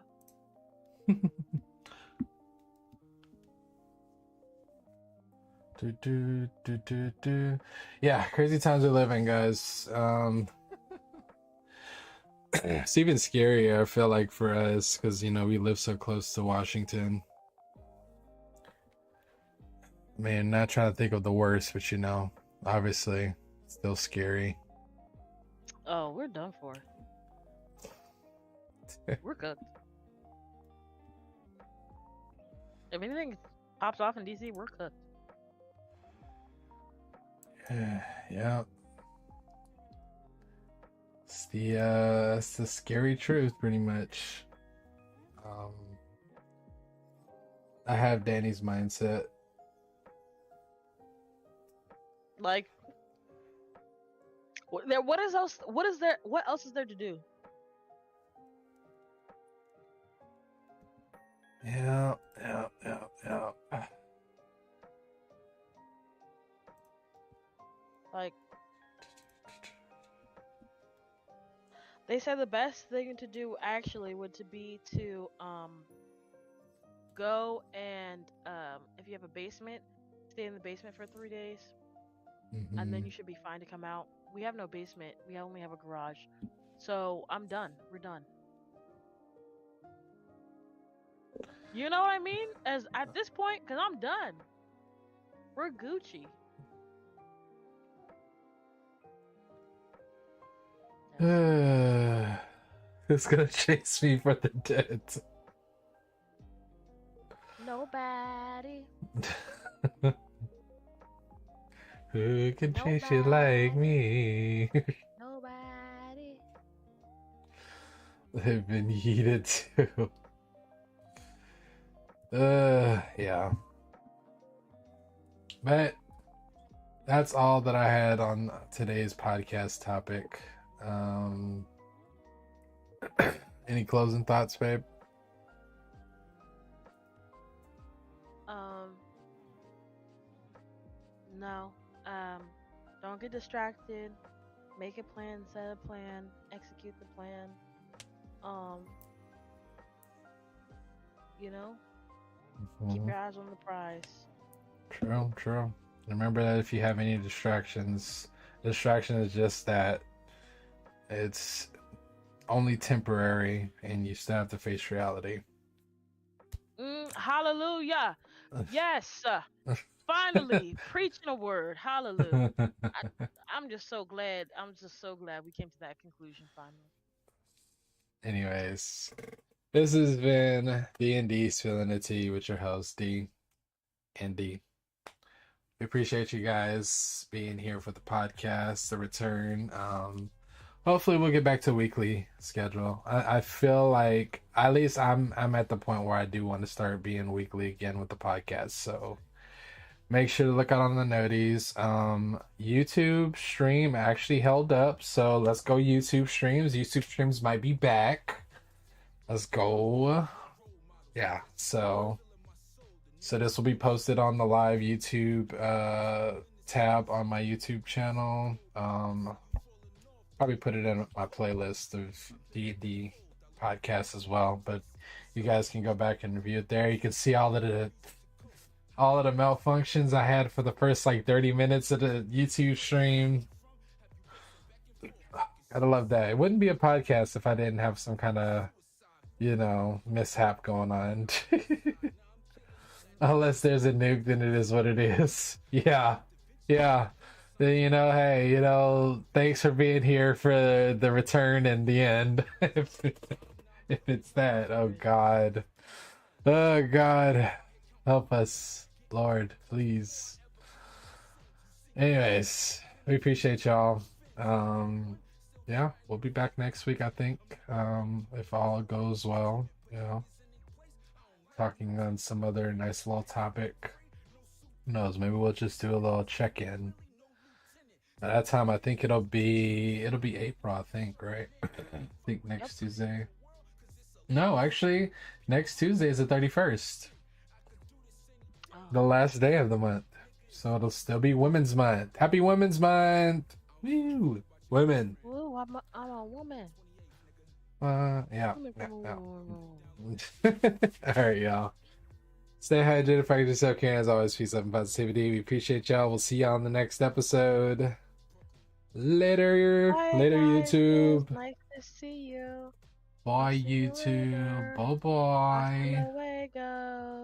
Yeah, crazy times we live in, guys. It's even scarier, I feel like, for us, because, you know, we live so close to Washington. Man, not trying to think of the worst, but, you know, obviously, still scary. Oh, we're done for. We're cooked. If anything pops off in DC, we're cooked. Yeah. It's the scary truth, pretty much. I have Danny's mindset. Like, what else is there to do? Yeah. Like, they said the best thing to do actually would to be to go and if you have a basement, stay in the basement for 3 days, and then you should be fine to come out. We have no basement. We only have a garage. So I'm done. We're done. You know what I mean? As at this point, because I'm done. We're Gucci. Who's gonna chase me for the dead? Nobody. Who can chase you like me? Nobody. They've been heated too. Yeah. But that's all that I had on today's podcast topic. Any closing thoughts, babe? No. Don't get distracted. Make a plan, set a plan, execute the plan. You know, keep your eyes on the prize. True. Remember that if you have any distraction is just that. It's only temporary, and you still have to face reality. Hallelujah. Yes. Finally, preaching a word. Hallelujah. I'm just so glad. We came to that conclusion finally. Anyways, this has been D&D Spilling the Tea with your host, D and D. We appreciate you guys being here for the podcast, the return. Hopefully we'll get back to a weekly schedule. I feel like at least I'm at the point where I do want to start being weekly again with the podcast. So make sure to look out on the noties. YouTube stream actually held up. So let's go YouTube streams. YouTube streams might be back. Let's go. Yeah. So this will be posted on the live YouTube tab on my YouTube channel. Probably put it in my playlist of D&D podcasts as well, but you guys can go back and review it there. You can see all of the malfunctions I had for the first like 30 minutes of the YouTube stream. Gotta love that. It wouldn't be a podcast if I didn't have some kind of, mishap going on. Unless there's a nuke, then it is what it is. Yeah. Then, hey, thanks for being here for the return and the end. if it's that, oh God, help us, Lord, please. Anyways, we appreciate y'all. Yeah, we'll be back next week, I think, if all goes well, talking on some other nice little topic. Who knows, maybe we'll just do a little check-in. By that time, I think it'll be April, I think, right? I think next Tuesday. No, actually, next Tuesday is the 31st. The last day of the month. So it'll still be Women's Month. Happy Women's Month! Woo! Women. Ooh, I'm a woman. Yeah. Alright, y'all. Stay hydrated, practice yourself, care, as always, peace, love, and positivity. We appreciate y'all. We'll see y'all on the next episode. Later. Bye, Later, guys. YouTube. It was nice to see you. Bye, See you YouTube. later. Bye bye. Hasta luego.